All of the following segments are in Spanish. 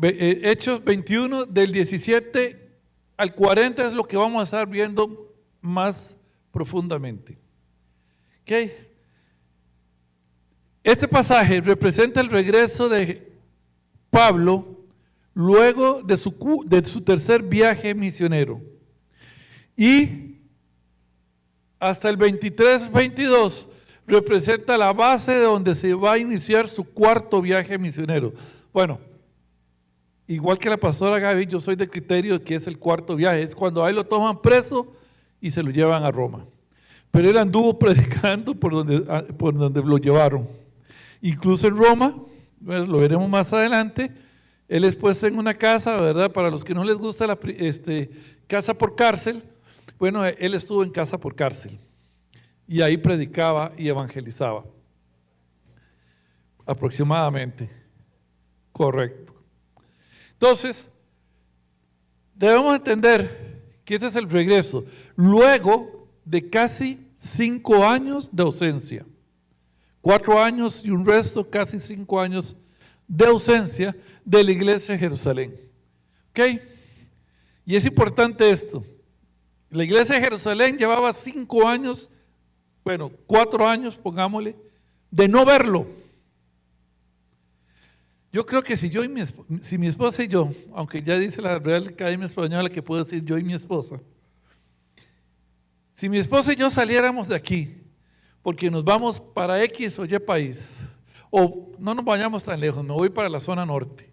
Hechos 21 del 17 al 40 es lo que vamos a estar viendo más profundamente. ¿Okay? Este pasaje representa el regreso de Pablo luego de su tercer viaje misionero. Y hasta el 23-22 representa la base de donde se va a iniciar su cuarto viaje misionero. Bueno, igual que la pastora Gaby, yo soy del criterio de que es el cuarto viaje, es cuando ahí lo toman preso y se lo llevan a Roma. Pero él anduvo predicando por donde lo llevaron. Incluso en Roma, bueno, lo veremos más adelante, él es puesto en una casa, ¿verdad? Para los que no les gusta la casa por cárcel, bueno, él estuvo en casa por cárcel y ahí predicaba y evangelizaba. Aproximadamente. Correcto. Entonces, debemos entender que este es el regreso, luego de casi 5 años de ausencia. 4 años y un resto, casi 5 años de ausencia de la iglesia de Jerusalén. ¿Ok? Y es importante esto. La iglesia de Jerusalén llevaba 5 años, bueno, 4 años, pongámosle, de no verlo. Yo creo que si mi esposa y yo, aunque ya dice la Real Academia Española que puedo decir yo y mi esposa, si mi esposa y yo saliéramos de aquí, porque nos vamos para X o Y país, o no nos vayamos tan lejos, me voy para la zona norte,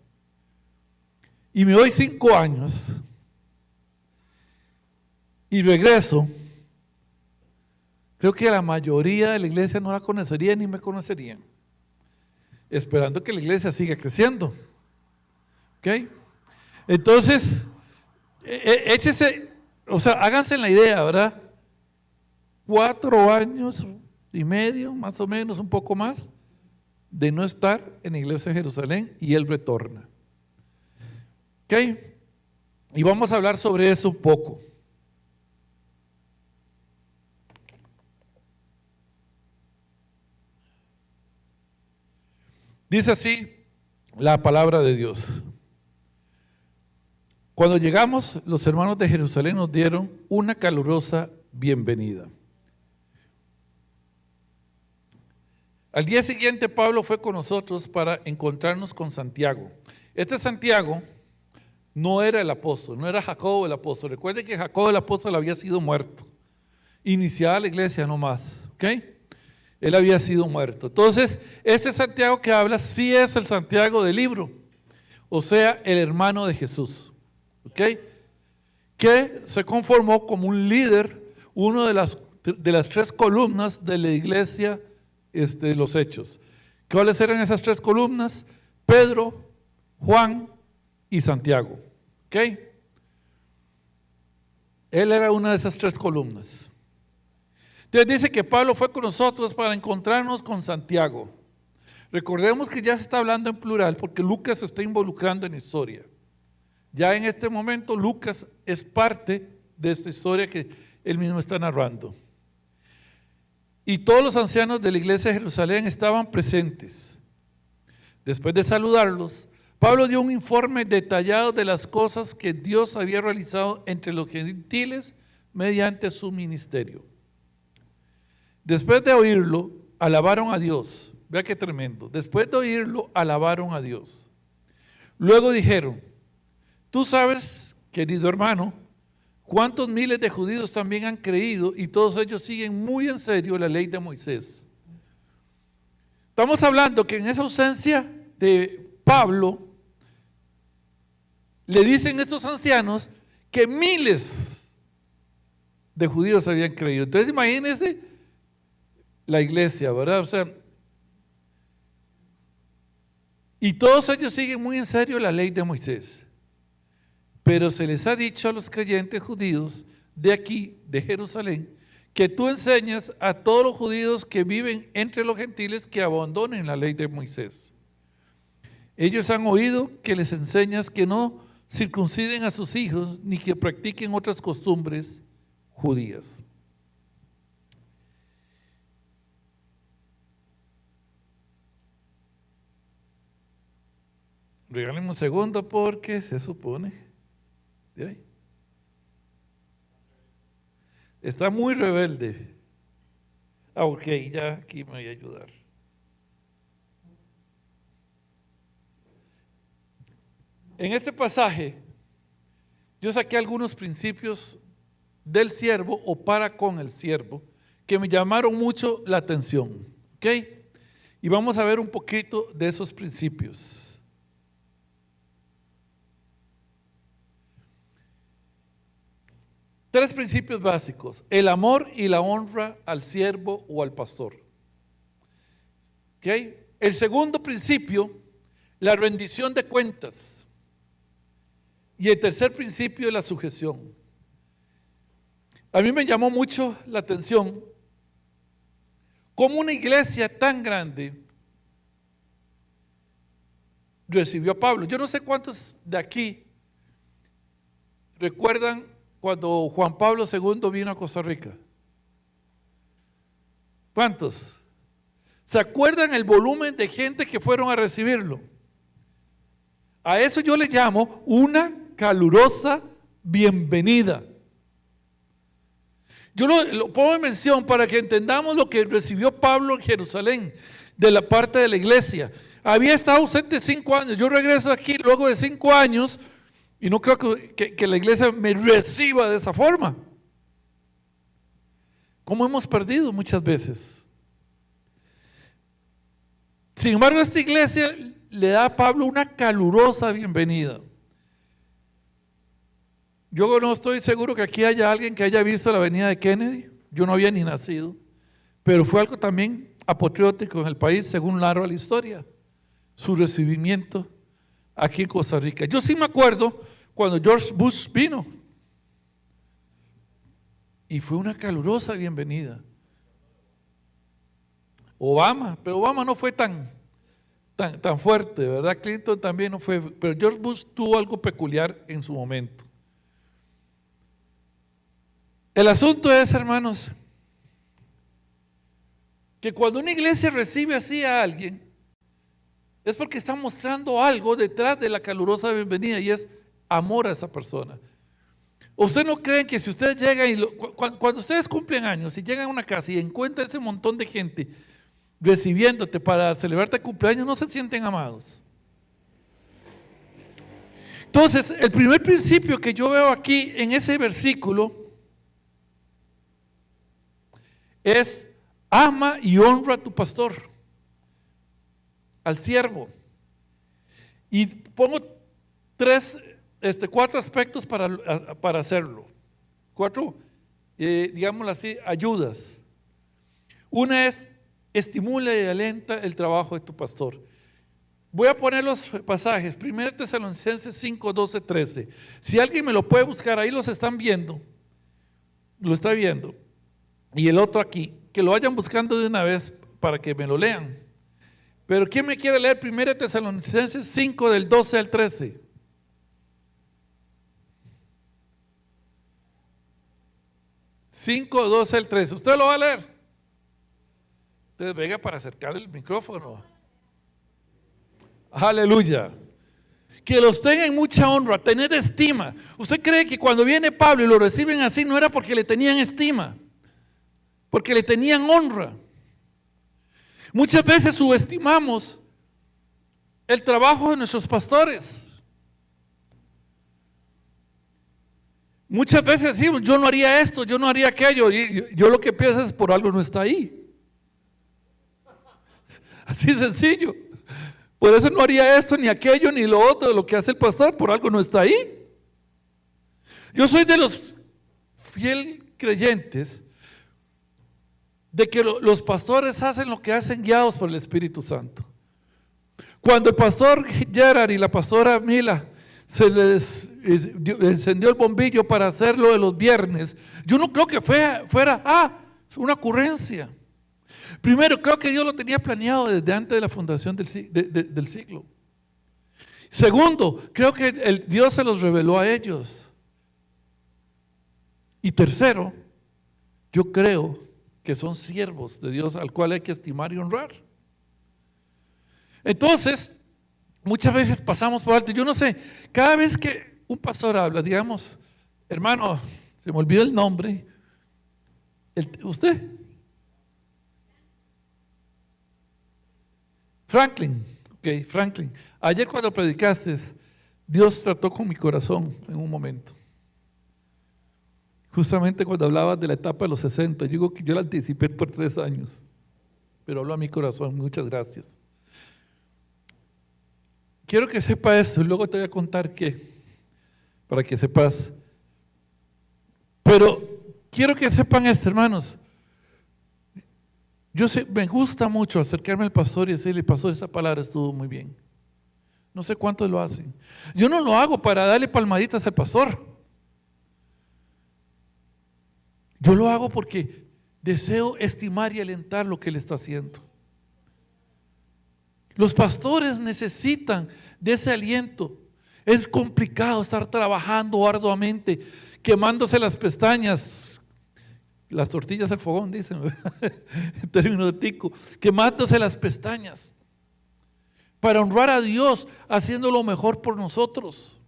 y me voy 5 años, y regreso, creo que la mayoría de la iglesia no la conocería ni me conocerían, esperando que la iglesia siga creciendo. ¿Ok? Entonces, échese, o sea, háganse la idea, ¿verdad? 4 años y medio, más o menos, un poco más, de no estar en la iglesia de Jerusalén y él retorna. ¿Ok? Y vamos a hablar sobre eso un poco. Dice así la palabra de Dios. Cuando llegamos, los hermanos de Jerusalén nos dieron una calurosa bienvenida. Al día siguiente, Pablo fue con nosotros para encontrarnos con Santiago. Este Santiago no era el apóstol, no era Jacobo el apóstol. Recuerden que Jacobo el apóstol había sido muerto. Iniciada la iglesia nomás, ¿ok? Él había sido muerto. Entonces, este Santiago que habla sí es el Santiago del libro, o sea, el hermano de Jesús, ¿ok? Que se conformó como un líder, uno de las 3 columnas de la iglesia de los Hechos. ¿Cuáles eran esas 3 columnas? Pedro, Juan y Santiago, ¿ok? Él era una de esas 3 columnas. Entonces dice que Pablo fue con nosotros para encontrarnos con Santiago. Recordemos que ya se está hablando en plural porque Lucas se está involucrando en la historia. Ya en este momento Lucas es parte de esta historia que él mismo está narrando. Y todos los ancianos de la iglesia de Jerusalén estaban presentes. Después de saludarlos, Pablo dio un informe detallado de las cosas que Dios había realizado entre los gentiles mediante su ministerio. Después de oírlo, alabaron a Dios. Vea qué tremendo. Después de oírlo, alabaron a Dios. Luego dijeron, tú sabes, querido hermano, cuántos miles de judíos también han creído y todos ellos siguen muy en serio la ley de Moisés. Estamos hablando que en esa ausencia de Pablo, le dicen estos ancianos que miles de judíos habían creído. Entonces imagínense la iglesia, ¿verdad? O sea, y todos ellos siguen muy en serio la ley de Moisés. Pero se les ha dicho a los creyentes judíos de aquí, de Jerusalén, que tú enseñas a todos los judíos que viven entre los gentiles que abandonen la ley de Moisés. Ellos han oído que les enseñas que no circunciden a sus hijos ni que practiquen otras costumbres judías. Regálenme un segundo porque se supone. ¿De ahí? Está muy rebelde. Ok, ya aquí me voy a ayudar. En este pasaje, yo saqué algunos principios del siervo o para con el siervo que me llamaron mucho la atención. ¿Ok? Y vamos a ver un poquito de esos principios. Tres principios básicos: el amor y la honra al siervo o al pastor. ¿Okay? El segundo principio, la rendición de cuentas. Y el tercer principio, la sujeción. A mí me llamó mucho la atención cómo una iglesia tan grande recibió a Pablo. Yo no sé cuántos de aquí recuerdan cuando Juan Pablo II vino a Costa Rica. ¿Cuántos? ¿Se acuerdan el volumen de gente que fueron a recibirlo? A eso yo le llamo una calurosa bienvenida. Yo lo pongo en mención para que entendamos lo que recibió Pablo en Jerusalén de la parte de la iglesia. Había estado ausente 5 años. Yo regreso aquí luego de 5 años y no creo que la iglesia me reciba de esa forma. Como hemos perdido muchas veces. Sin embargo, esta iglesia le da a Pablo una calurosa bienvenida. Yo no estoy seguro que aquí haya alguien que haya visto la avenida de Kennedy. Yo no había ni nacido, pero fue algo también apoteótico en el país, según narra la historia, su recibimiento aquí en Costa Rica. Yo sí me acuerdo cuando George Bush vino y fue una calurosa bienvenida. Obama, pero Obama no fue tan fuerte, ¿verdad? Clinton también no fue, pero George Bush tuvo algo peculiar en su momento. El asunto es, hermanos, que cuando una iglesia recibe así a alguien, es porque está mostrando algo detrás de la calurosa bienvenida y es amor a esa persona. ¿Ustedes no creen que si ustedes llegan y cuando ustedes cumplen años y llegan a una casa y encuentran ese montón de gente recibiéndote para celebrarte el cumpleaños, no se sienten amados? Entonces, el primer principio que yo veo aquí en ese versículo es: ama y honra a tu pastor, al siervo. Y pongo 4 aspectos para hacerlo. 4, digámoslo así, ayudas. Una es: estimula y alenta el trabajo de tu pastor. Voy a poner los pasajes. 1 Tesalonicenses 5, 12, 13. Si alguien me lo puede buscar, ahí los están viendo. Lo está viendo. Y el otro aquí, que lo vayan buscando de una vez para que me lo lean. Pero ¿quién me quiere leer 1 Tesalonicenses 5 del 12 al 13? (5, 12 al 13). ¿Usted lo va a leer? Entonces venga para acercar el micrófono. Aleluya. Que los tengan mucha honra, tener estima. ¿Usted cree que cuando viene Pablo y lo reciben así no era porque le tenían estima? Porque le tenían honra. Muchas veces subestimamos el trabajo de nuestros pastores. Muchas veces decimos: yo no haría esto, yo no haría aquello. Y yo lo que pienso es: por algo no está ahí. Así sencillo. Por eso no haría esto, ni aquello, ni lo otro de lo que hace el pastor, por algo no está ahí. Yo soy de los fiel creyentes de que los pastores hacen lo que hacen guiados por el Espíritu Santo. Cuando el pastor Gerard y la pastora Mila se les encendió el bombillo para hacerlo de los viernes, yo no creo que fuera una ocurrencia. Primero, creo que Dios lo tenía planeado desde antes de la fundación del siglo. Segundo, creo que Dios se los reveló a ellos. Y tercero, yo creo que son siervos de Dios al cual hay que estimar y honrar. Entonces, muchas veces pasamos por alto. Yo no sé, cada vez que un pastor habla, digamos, hermano, se me olvidó el nombre, ¿usted? Franklin, ok, Franklin. Ayer cuando predicaste, Dios trató con mi corazón en un momento. Justamente cuando hablabas de la etapa de los 60, yo digo que yo la anticipé por 3 años, pero habló a mi corazón, muchas gracias. Quiero que sepa eso y luego te voy a contar qué, para que sepas. Pero quiero que sepan esto, hermanos. Me gusta mucho acercarme al pastor y decirle, pastor, esa palabra estuvo muy bien. No sé cuántos lo hacen. Yo no lo hago para darle palmaditas al pastor. Yo lo hago porque deseo estimar y alentar lo que él está haciendo. Los pastores necesitan de ese aliento. Es complicado estar trabajando arduamente, quemándose las pestañas, las tortillas al fogón, dicen, en términos de tico, quemándose las pestañas, para honrar a Dios, haciendo lo mejor por nosotros.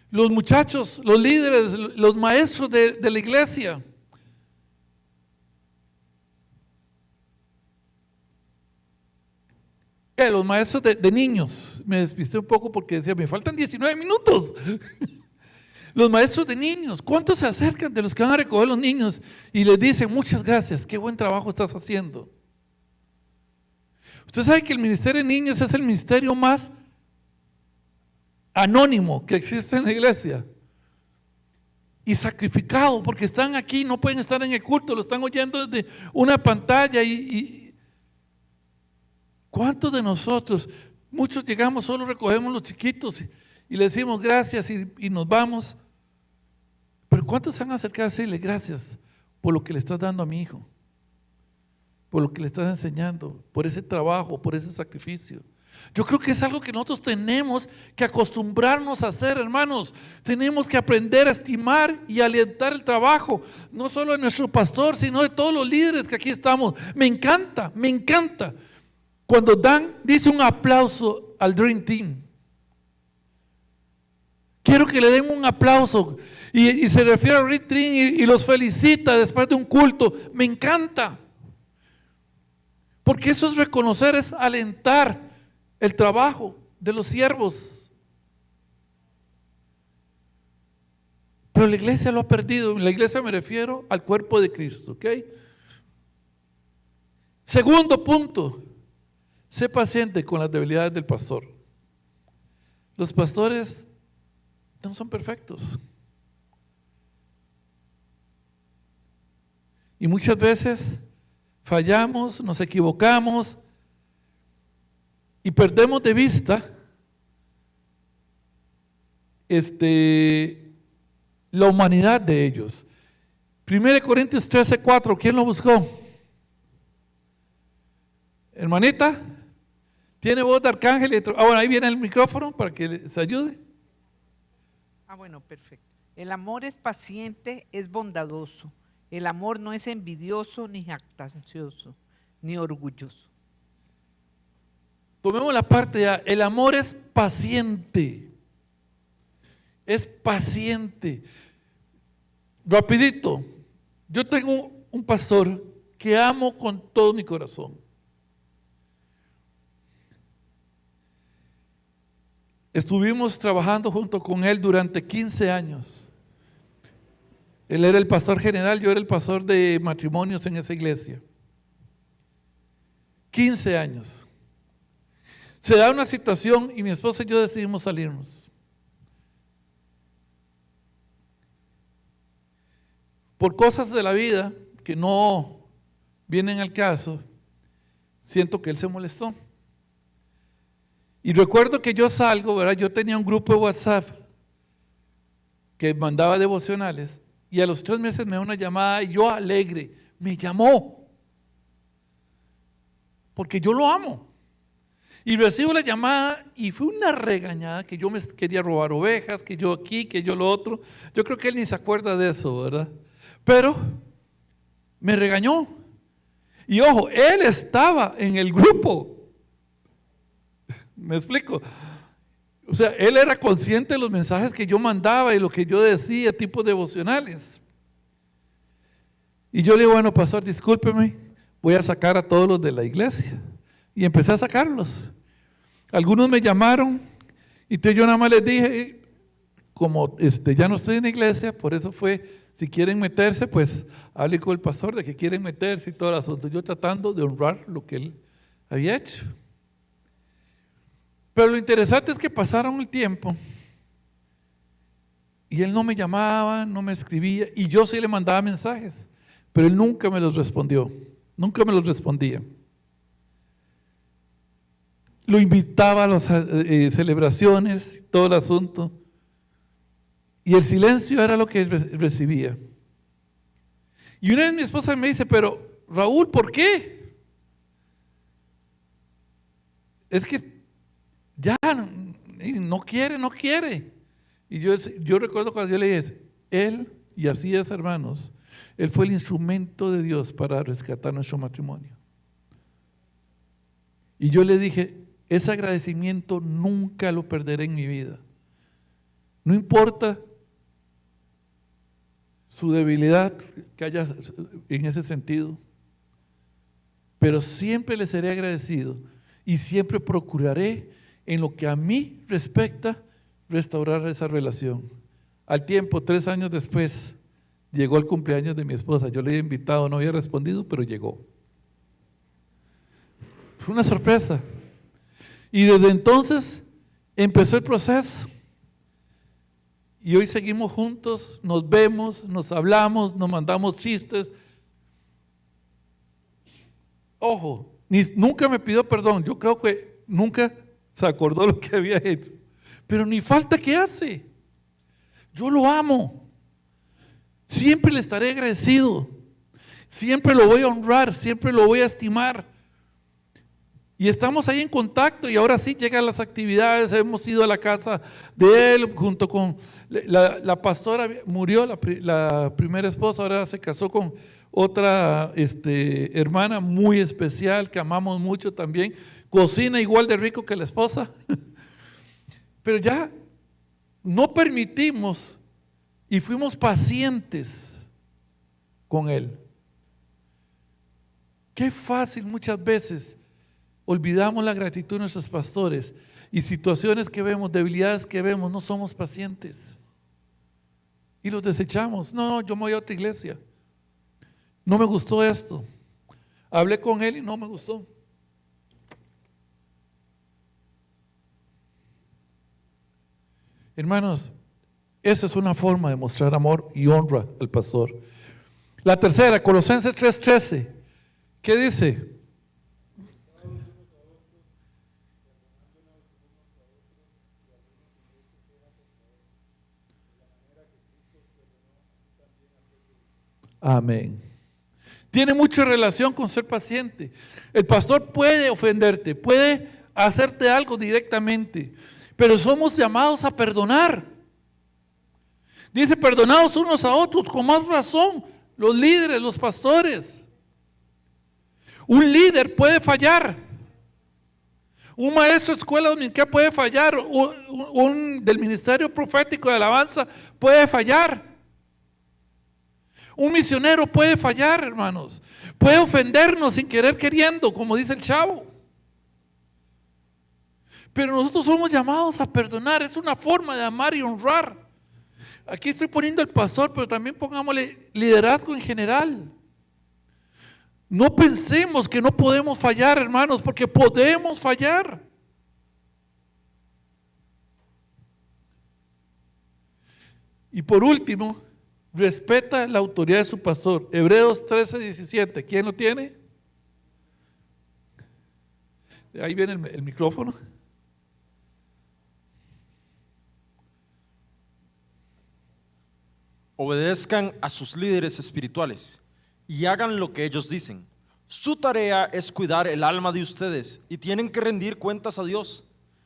Los muchachos, los líderes, los maestros de la iglesia, los maestros de niños, me despisté un poco porque decía, me faltan 19 minutos. Los maestros de niños, ¿cuántos se acercan de los que van a recoger los niños y les dicen, muchas gracias, qué buen trabajo estás haciendo? Usted sabe que el ministerio de niños es el ministerio más anónimo que existe en la iglesia y sacrificado, porque están aquí, no pueden estar en el culto, lo están oyendo desde una pantalla y ¿cuántos de nosotros, muchos llegamos, solo recogemos los chiquitos y le decimos gracias y nos vamos? Pero ¿cuántos se han acercado a decirle gracias por lo que le estás dando a mi hijo? Por lo que le estás enseñando, por ese trabajo, por ese sacrificio. Yo creo que es algo que nosotros tenemos que acostumbrarnos a hacer, hermanos. Tenemos que aprender a estimar y alentar el trabajo, no solo de nuestro pastor, sino de todos los líderes que aquí estamos. Me encanta cuando Dan dice un aplauso al Dream Team. Quiero que le den un aplauso y se refiere al Dream Team y los felicita después de un culto. Me encanta. Porque eso es reconocer, es alentar el trabajo de los siervos. Pero la iglesia lo ha perdido. En la iglesia me refiero al cuerpo de Cristo, ¿ok? Segundo punto. Sé paciente con las debilidades del pastor. Los pastores no son perfectos. Y muchas veces fallamos, nos equivocamos y perdemos de vista la humanidad de ellos. 1 Corintios 13:4, ¿quién lo buscó? Hermanita, ¿tiene voz de arcángel? Bueno, ahí viene el micrófono para que les ayude. Bueno, perfecto. El amor es paciente, es bondadoso. El amor no es envidioso, ni jactancioso, ni orgulloso. Tomemos la parte ya. El amor es paciente. Es paciente. Rapidito. Yo tengo un pastor que amo con todo mi corazón. Estuvimos trabajando junto con él durante 15 años. Él era el pastor general, yo era el pastor de matrimonios en esa iglesia. 15 años. Se da una situación y mi esposa y yo decidimos salirnos. Por cosas de la vida que no vienen al caso, siento que él se molestó. Y recuerdo que yo salgo, ¿verdad? Yo tenía un grupo de WhatsApp que mandaba devocionales y a los 3 meses me da una llamada y yo alegre, me llamó porque yo lo amo. Y recibo la llamada y fue una regañada que yo me quería robar ovejas, que yo aquí, que yo lo otro. Yo creo que él ni se acuerda de eso, ¿verdad? Pero me regañó. Y ojo, él estaba en el grupo. ¿Me explico? O sea, él era consciente de los mensajes que yo mandaba y lo que yo decía, tipos devocionales. Y yo le digo, bueno, pastor, discúlpeme, voy a sacar a todos los de la iglesia. Y empecé a sacarlos. Algunos me llamaron y entonces yo nada más les dije, como ya no estoy en la iglesia, por eso fue, si quieren meterse, pues hable con el pastor de que quieren meterse y todo el asunto. Yo tratando de honrar lo que él había hecho. Pero lo interesante es que pasaron el tiempo y él no me llamaba, no me escribía, y yo sí le mandaba mensajes, pero él nunca me los respondió, nunca me los respondía. Lo invitaba a las celebraciones, todo el asunto, y el silencio era lo que él recibía. Y una vez mi esposa me dice, pero Raúl, ¿por qué? Es que ya no quiere. Y yo recuerdo cuando yo le dije, él, y así es, hermanos, él fue el instrumento de Dios para rescatar nuestro matrimonio. Y yo le dije, ese agradecimiento nunca lo perderé en mi vida. No importa su debilidad que haya en ese sentido, pero siempre le seré agradecido y siempre procuraré, en lo que a mí respecta, restaurar esa relación. Al tiempo, 3 años después, llegó el cumpleaños de mi esposa. Yo le había invitado, no había respondido, pero llegó. Fue una sorpresa. Y desde entonces empezó el proceso. Y hoy seguimos juntos, nos vemos, nos hablamos, nos mandamos chistes. Ojo, nunca me pidió perdón. Yo creo que nunca se acordó lo que había hecho. Pero ni falta que hace. Yo lo amo. Siempre le estaré agradecido. Siempre lo voy a honrar, siempre lo voy a estimar. Y estamos ahí en contacto y ahora sí llegan las actividades. Hemos ido a la casa de él junto con la pastora, murió la primera esposa, ahora se casó con otra hermana muy especial que amamos mucho también. Cocina igual de rico que la esposa. Pero ya no permitimos y fuimos pacientes con él. Qué fácil muchas veces olvidamos la gratitud de nuestros pastores y situaciones que vemos, debilidades que vemos, no somos pacientes y los desechamos. No, yo me voy a otra iglesia, no me gustó esto, hablé con él y no me gustó. Hermanos, esa es una forma de mostrar amor y honra al pastor. La tercera, Colosenses 3:13, ¿qué dice? Amén. Tiene mucha relación con ser paciente. El pastor puede ofenderte, puede hacerte algo directamente, pero somos llamados a perdonar. Dice, perdonados unos a otros, con más razón, los líderes, los pastores. Un líder puede fallar. Un maestro de escuela dominical puede fallar. Un del ministerio profético de alabanza puede fallar. Un misionero puede fallar, hermanos. Puede ofendernos sin querer queriendo, como dice el chavo. Pero nosotros somos llamados a perdonar. Es una forma de amar y honrar. Aquí estoy poniendo al pastor, pero también pongámosle liderazgo en general. No pensemos que no podemos fallar, hermanos, porque podemos fallar. Y por último, respeta la autoridad de su pastor. Hebreos 13:17. ¿Quién lo tiene? Ahí viene el micrófono. Obedezcan a sus líderes espirituales y hagan lo que ellos dicen. Su tarea es cuidar el alma de ustedes y tienen que rendir cuentas a Dios.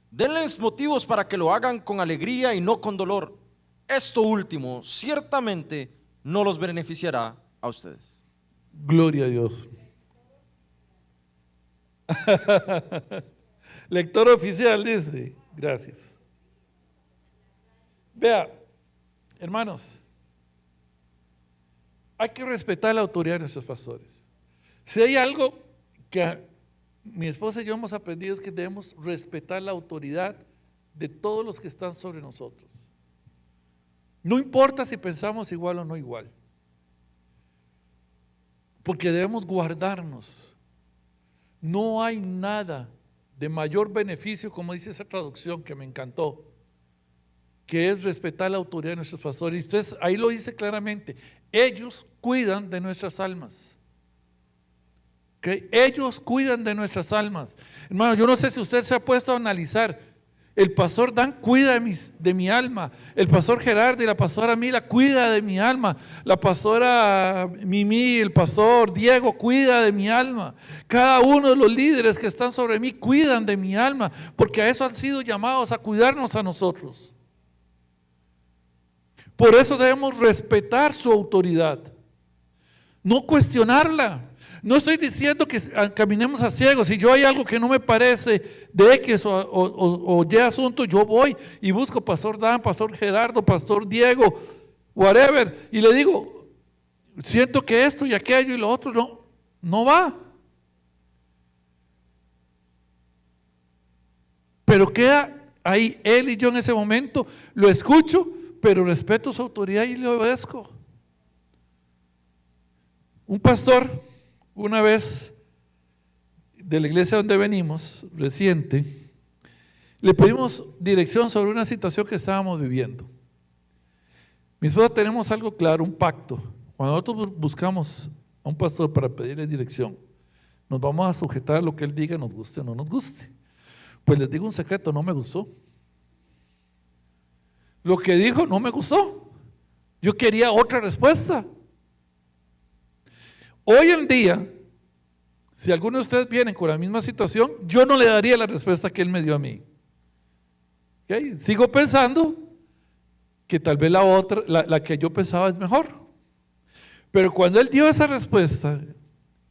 Denles motivos para que lo hagan con alegría y no con dolor. Esto último ciertamente no los beneficiará a ustedes. Gloria a Dios. Lector oficial dice, gracias. Vea, hermanos, hay que respetar la autoridad de nuestros pastores. Si hay algo que mi esposa y yo hemos aprendido es que debemos respetar la autoridad de todos los que están sobre nosotros. No importa si pensamos igual o no igual, porque debemos guardarnos. No hay nada de mayor beneficio, como dice esa traducción que me encantó, que es respetar la autoridad de nuestros pastores. Y usted ahí lo dice claramente, ellos cuidan de nuestras almas. ¿Okay? Ellos cuidan de nuestras almas. Hermano, yo no sé si usted se ha puesto a analizar, el pastor Dan cuida de mi alma, el pastor Gerardo y la pastora Mila cuida de mi alma, la pastora Mimi, el pastor Diego cuida de mi alma, cada uno de los líderes que están sobre mí cuidan de mi alma, porque a eso han sido llamados, a cuidarnos a nosotros. Por eso debemos respetar su autoridad, no cuestionarla. No estoy diciendo que caminemos a ciegos. Si yo hay algo que no me parece de X o Y asunto, yo voy y busco pastor Dan, pastor Gerardo, pastor Diego, whatever, y le digo, siento que esto y aquello y lo otro no va. Pero queda ahí él y yo en ese momento, lo escucho, pero respeto su autoridad y le obedezco. Un pastor, una vez de la iglesia donde venimos, reciente, le pedimos dirección sobre una situación que estábamos viviendo. Mi esposa tenemos algo claro, un pacto. Cuando nosotros buscamos a un pastor para pedirle dirección, nos vamos a sujetar a lo que él diga, nos guste o no nos guste. Pues les digo un secreto, no me gustó. Lo que dijo no me gustó. Yo quería otra respuesta. Hoy en día, si alguno de ustedes viene con la misma situación, yo no le daría la respuesta que él me dio a mí. ¿Okay? Sigo pensando que tal vez la otra, la que yo pensaba es mejor. Pero cuando él dio esa respuesta,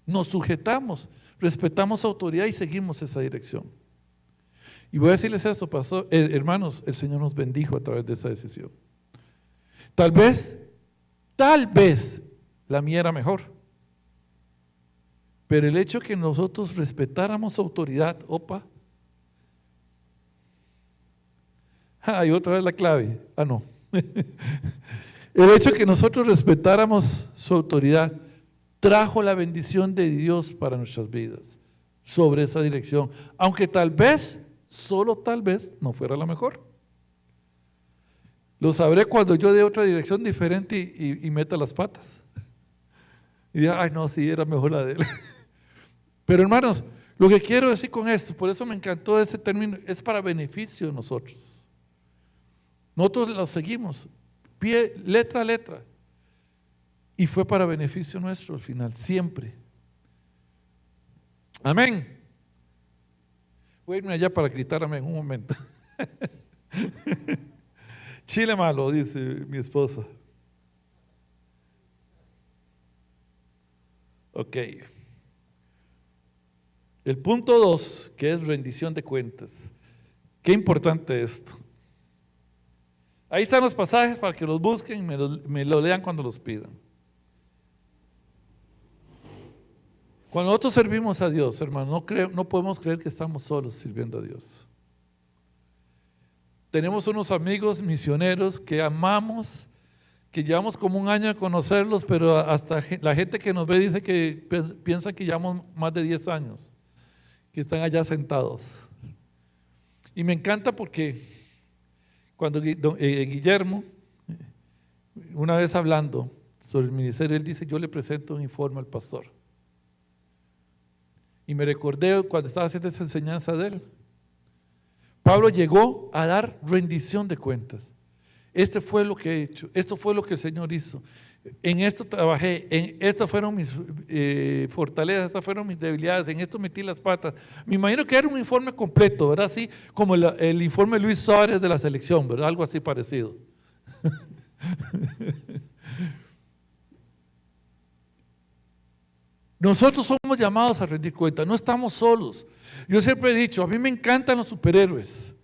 nos sujetamos, respetamos su autoridad y seguimos esa dirección. Y voy a decirles esto, pastor, hermanos, el Señor nos bendijo a través de esa decisión. Tal vez la mía era mejor. Pero el hecho que nosotros respetáramos su autoridad, y otra vez la clave, no. El hecho que nosotros respetáramos su autoridad trajo la bendición de Dios para nuestras vidas sobre esa dirección, aunque tal vez, solo tal vez, no fuera la mejor. Lo sabré cuando yo dé otra dirección diferente y meta las patas. Y diga, no, sí, era mejor la de él. Pero hermanos, lo que quiero decir con esto, por eso me encantó ese término, es para beneficio de nosotros. Nosotros lo seguimos, letra a letra. Y fue para beneficio nuestro al final, siempre. Amén. Voy a irme allá para gritar amén un momento. Chile malo, dice mi esposa. Ok. El punto 2, que es rendición de cuentas. Qué importante esto. Ahí están los pasajes para que los busquen y me lo lean cuando los pidan. Cuando nosotros servimos a Dios, hermano, no podemos creer que estamos solos sirviendo a Dios. Tenemos unos amigos misioneros que amamos, que llevamos como un año de conocerlos, pero hasta la gente que nos ve dice que piensa que llevamos más de 10 años, que están allá sentados. Y me encanta porque cuando Guillermo, una vez hablando sobre el ministerio, él dice, yo le presento un informe al pastor. Y me recordé cuando estaba haciendo esa enseñanza de él. Pablo llegó a dar rendición de cuentas. Este fue lo que he hecho, esto fue lo que el Señor hizo. En esto trabajé, estas fueron mis fortalezas, estas fueron mis debilidades, en esto metí las patas. Me imagino que era un informe completo, ¿verdad? Así como el informe Luis Suárez de la selección, ¿verdad? Algo así parecido. Nosotros somos llamados a rendir cuentas, no estamos solos. Yo siempre he dicho, a mí me encantan los superhéroes.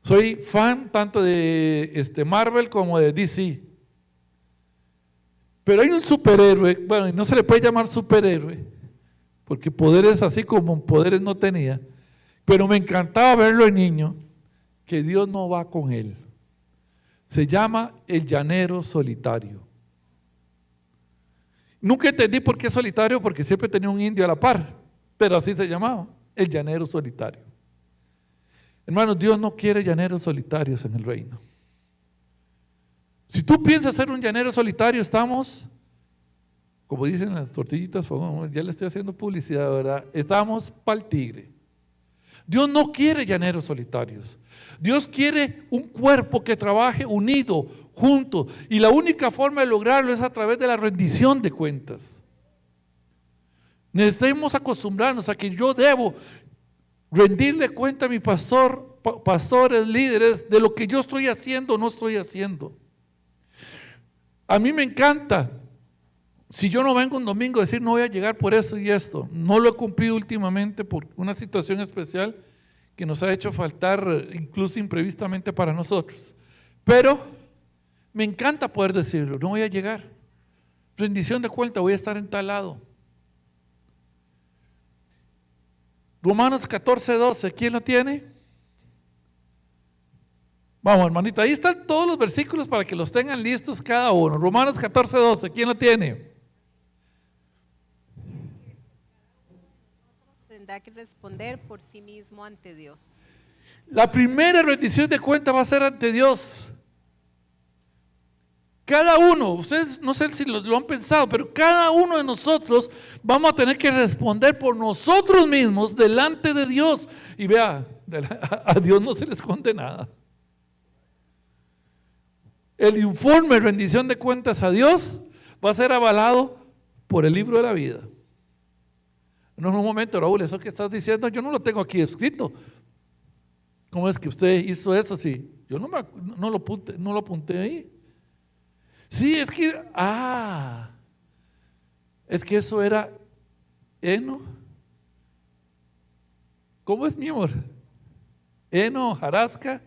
Soy fan tanto de Marvel como de DC. Pero hay un superhéroe, bueno, y no se le puede llamar superhéroe, porque poderes así como poderes no tenía, pero me encantaba verlo de niño, que Dios no va con él. Se llama el llanero solitario. Nunca entendí por qué solitario, porque siempre tenía un indio a la par, pero así se llamaba, el llanero solitario. Hermanos, Dios no quiere llaneros solitarios en el reino. Si tú piensas ser un llanero solitario, estamos, como dicen las tortillitas, ya le estoy haciendo publicidad, ¿verdad? Estamos pa'l tigre. Dios no quiere llaneros solitarios. Dios quiere un cuerpo que trabaje unido, junto. Y la única forma de lograrlo es a través de la rendición de cuentas. Necesitamos acostumbrarnos a que yo debo rendirle cuenta a mi pastor, pastores, líderes, de lo que yo estoy haciendo o no estoy haciendo. A mí me encanta, si yo no vengo un domingo, decir no voy a llegar por eso y esto. No lo he cumplido últimamente por una situación especial que nos ha hecho faltar incluso imprevistamente para nosotros. Pero me encanta poder decirlo, no voy a llegar. Rendición de cuenta, voy a estar en tal lado. Romanos 14:12, ¿quién lo tiene? Vamos, hermanita, ahí están todos los versículos para que los tengan listos cada uno. Romanos 14:12, ¿quién lo tiene? Tendrá que responder por sí mismo ante Dios. La primera rendición de cuenta va a ser ante Dios. Cada uno, ustedes no sé si lo han pensado, pero cada uno de nosotros vamos a tener que responder por nosotros mismos delante de Dios. Y vea, a Dios no se le esconde nada. El informe de rendición de cuentas a Dios va a ser avalado por el libro de la vida. No, en un momento, Raúl, eso que estás diciendo yo no lo tengo aquí escrito. ¿Cómo es que usted hizo eso? Sí, yo no lo apunté ahí. Sí, es que eso era heno. ¿Cómo es, mi amor? Heno, hojarasca.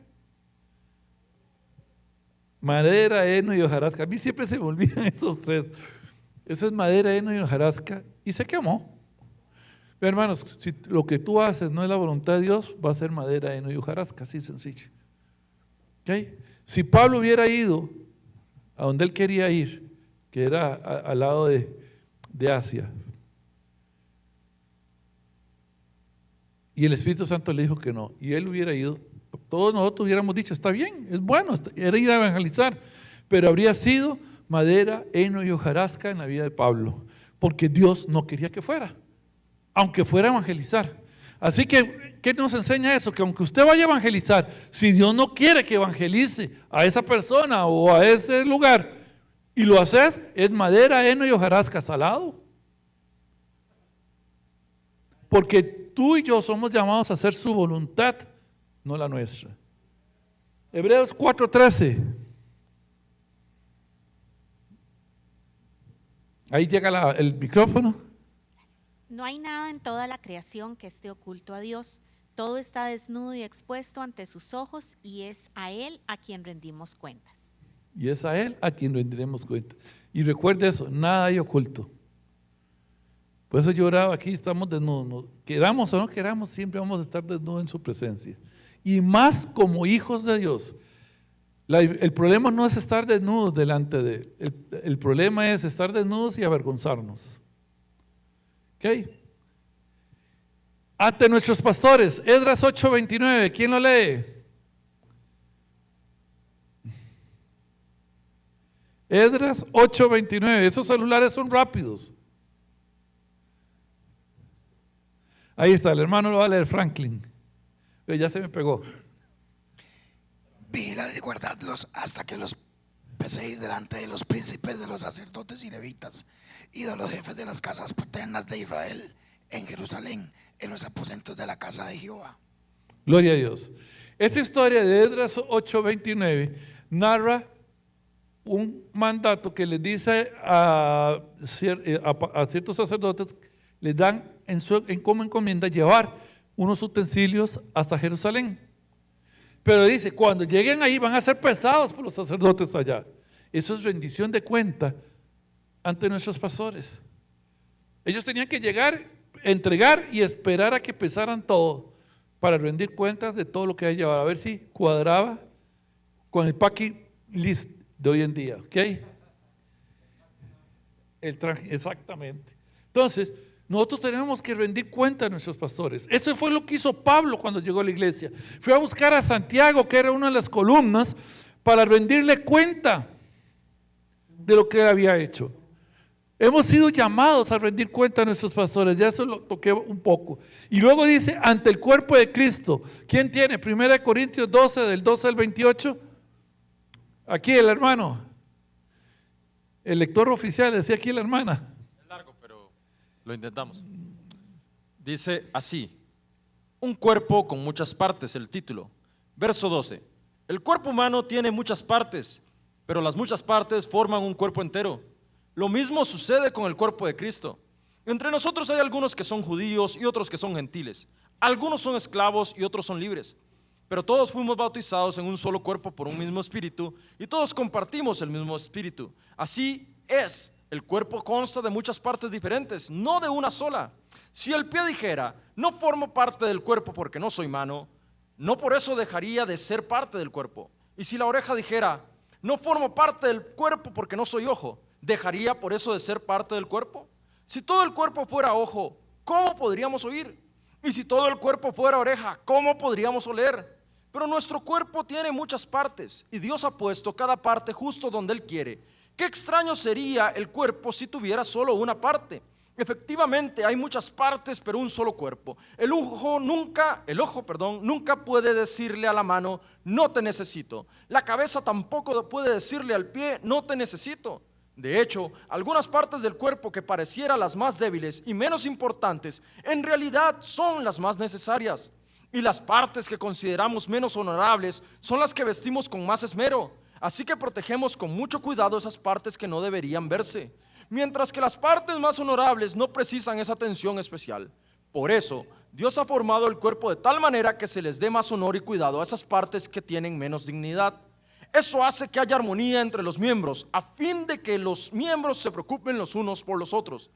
Madera, heno y hojarasca. A mí siempre se me olvidan esos tres. Eso es madera, heno y hojarasca. Y se quemó. Pero hermanos, si lo que tú haces no es la voluntad de Dios, va a ser madera, heno y hojarasca. Así sencillo. ¿Okay? Si Pablo hubiera ido a donde él quería ir, que era al lado de Asia, y el Espíritu Santo le dijo que no, y él hubiera ido, todos nosotros hubiéramos dicho, está bien, es bueno, era ir a evangelizar, pero habría sido madera, heno y hojarasca en la vida de Pablo, porque Dios no quería que fuera, aunque fuera a evangelizar. Así que, ¿qué nos enseña eso? Que aunque usted vaya a evangelizar, si Dios no quiere que evangelice a esa persona o a ese lugar, y lo haces, es madera, heno y hojarasca salado. Porque tú y yo somos llamados a hacer su voluntad, no la nuestra. Hebreos 4:13. Ahí llega el micrófono. No hay nada en toda la creación que esté oculto a Dios. Todo está desnudo y expuesto ante sus ojos y es a Él a quien rendimos cuentas. Y es a Él a quien rendiremos cuentas. Y recuerde eso, nada hay oculto. Por eso yo oraba aquí, estamos desnudos. Queramos o no queramos, siempre vamos a estar desnudos en su presencia. Y más como hijos de Dios. El problema no es estar desnudos delante de Él. El problema es estar desnudos y avergonzarnos. ¿Ok? Ante nuestros pastores, Esdras 8:29, ¿quién lo lee? Esdras 8:29, esos celulares son rápidos. Ahí está, el hermano lo va a leer, Franklin. Ya se me pegó. Vigilad y guardadlos hasta que los peséis delante de los príncipes, de los sacerdotes y levitas y de los jefes de las casas paternas de Israel en Jerusalén, en los aposentos de la casa de Jehová. Gloria a Dios. Esta historia de Esdras 8:29 narra un mandato que les dice a ciertos sacerdotes, les dan como encomienda llevar unos utensilios hasta Jerusalén. Pero dice, cuando lleguen ahí van a ser pesados por los sacerdotes allá. Eso es rendición de cuenta ante nuestros pastores. Ellos tenían que llegar, entregar y esperar a que pesaran todo para rendir cuentas de todo lo que hay llevado, a ver si cuadraba con el packing list de hoy en día, ¿ok? El traje, exactamente. Entonces, nosotros tenemos que rendir cuenta a nuestros pastores. Eso fue lo que hizo Pablo cuando llegó a la iglesia. Fue a buscar a Santiago, que era una de las columnas, para rendirle cuenta de lo que él había hecho. Hemos sido llamados a rendir cuenta a nuestros pastores, ya eso lo toqué un poco. Y luego dice, ante el cuerpo de Cristo. ¿Quién tiene? 1 Corintios 12, del 12 al 28. Aquí el hermano. El lector oficial, decía aquí la hermana. Es largo, pero lo intentamos. Dice así, un cuerpo con muchas partes, el título. Verso 12, el cuerpo humano tiene muchas partes, pero las muchas partes forman un cuerpo entero. Lo mismo sucede con el cuerpo de Cristo. Entre nosotros hay algunos que son judíos y otros que son gentiles. Algunos son esclavos y otros son libres. Pero todos fuimos bautizados en un solo cuerpo por un mismo espíritu y todos compartimos el mismo espíritu. Así es, el cuerpo consta de muchas partes diferentes, no de una sola. Si el pie dijera, no formo parte del cuerpo porque no soy mano, no por eso dejaría de ser parte del cuerpo. Y si la oreja dijera, no formo parte del cuerpo porque no soy ojo, ¿dejaría por eso de ser parte del cuerpo? Si todo el cuerpo fuera ojo, ¿cómo podríamos oír? Y si todo el cuerpo fuera oreja, ¿cómo podríamos oler? Pero nuestro cuerpo tiene muchas partes y Dios ha puesto cada parte justo donde Él quiere. Qué extraño sería el cuerpo si tuviera solo una parte. Efectivamente hay muchas partes, pero un solo cuerpo. El ojo nunca puede decirle a la mano, no te necesito. La cabeza tampoco puede decirle al pie, no te necesito. De hecho, algunas partes del cuerpo que parecieran las más débiles y menos importantes, en realidad son las más necesarias. Y las partes que consideramos menos honorables son las que vestimos con más esmero. Así que protegemos con mucho cuidado esas partes que no deberían verse, mientras que las partes más honorables no precisan esa atención especial. Por eso, Dios ha formado el cuerpo de tal manera que se les dé más honor y cuidado a esas partes que tienen menos dignidad. Eso hace que haya armonía entre los miembros, a fin de que los miembros se preocupen los unos por los otros.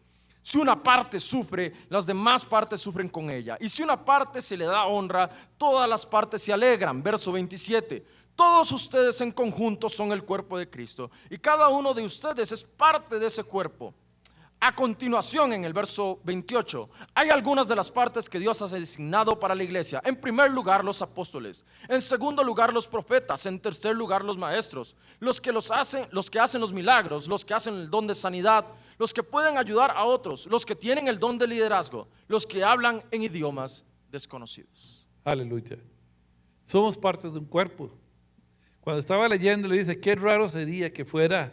Si una parte sufre, las demás partes sufren con ella. Y si una parte se le da honra, todas las partes se alegran. Verso 27. Todos ustedes en conjunto son el cuerpo de Cristo, y cada uno de ustedes es parte de ese cuerpo. A continuación, en el verso 28, hay algunas de las partes que Dios ha designado para la iglesia. En primer lugar, los apóstoles. En segundo lugar, los profetas. En tercer lugar, los maestros. Los que hacen los milagros, los que hacen el don de sanidad, los que pueden ayudar a otros, los que tienen el don de liderazgo, los que hablan en idiomas desconocidos. Aleluya. Somos parte de un cuerpo. Cuando estaba leyendo le dice, qué raro sería que fuera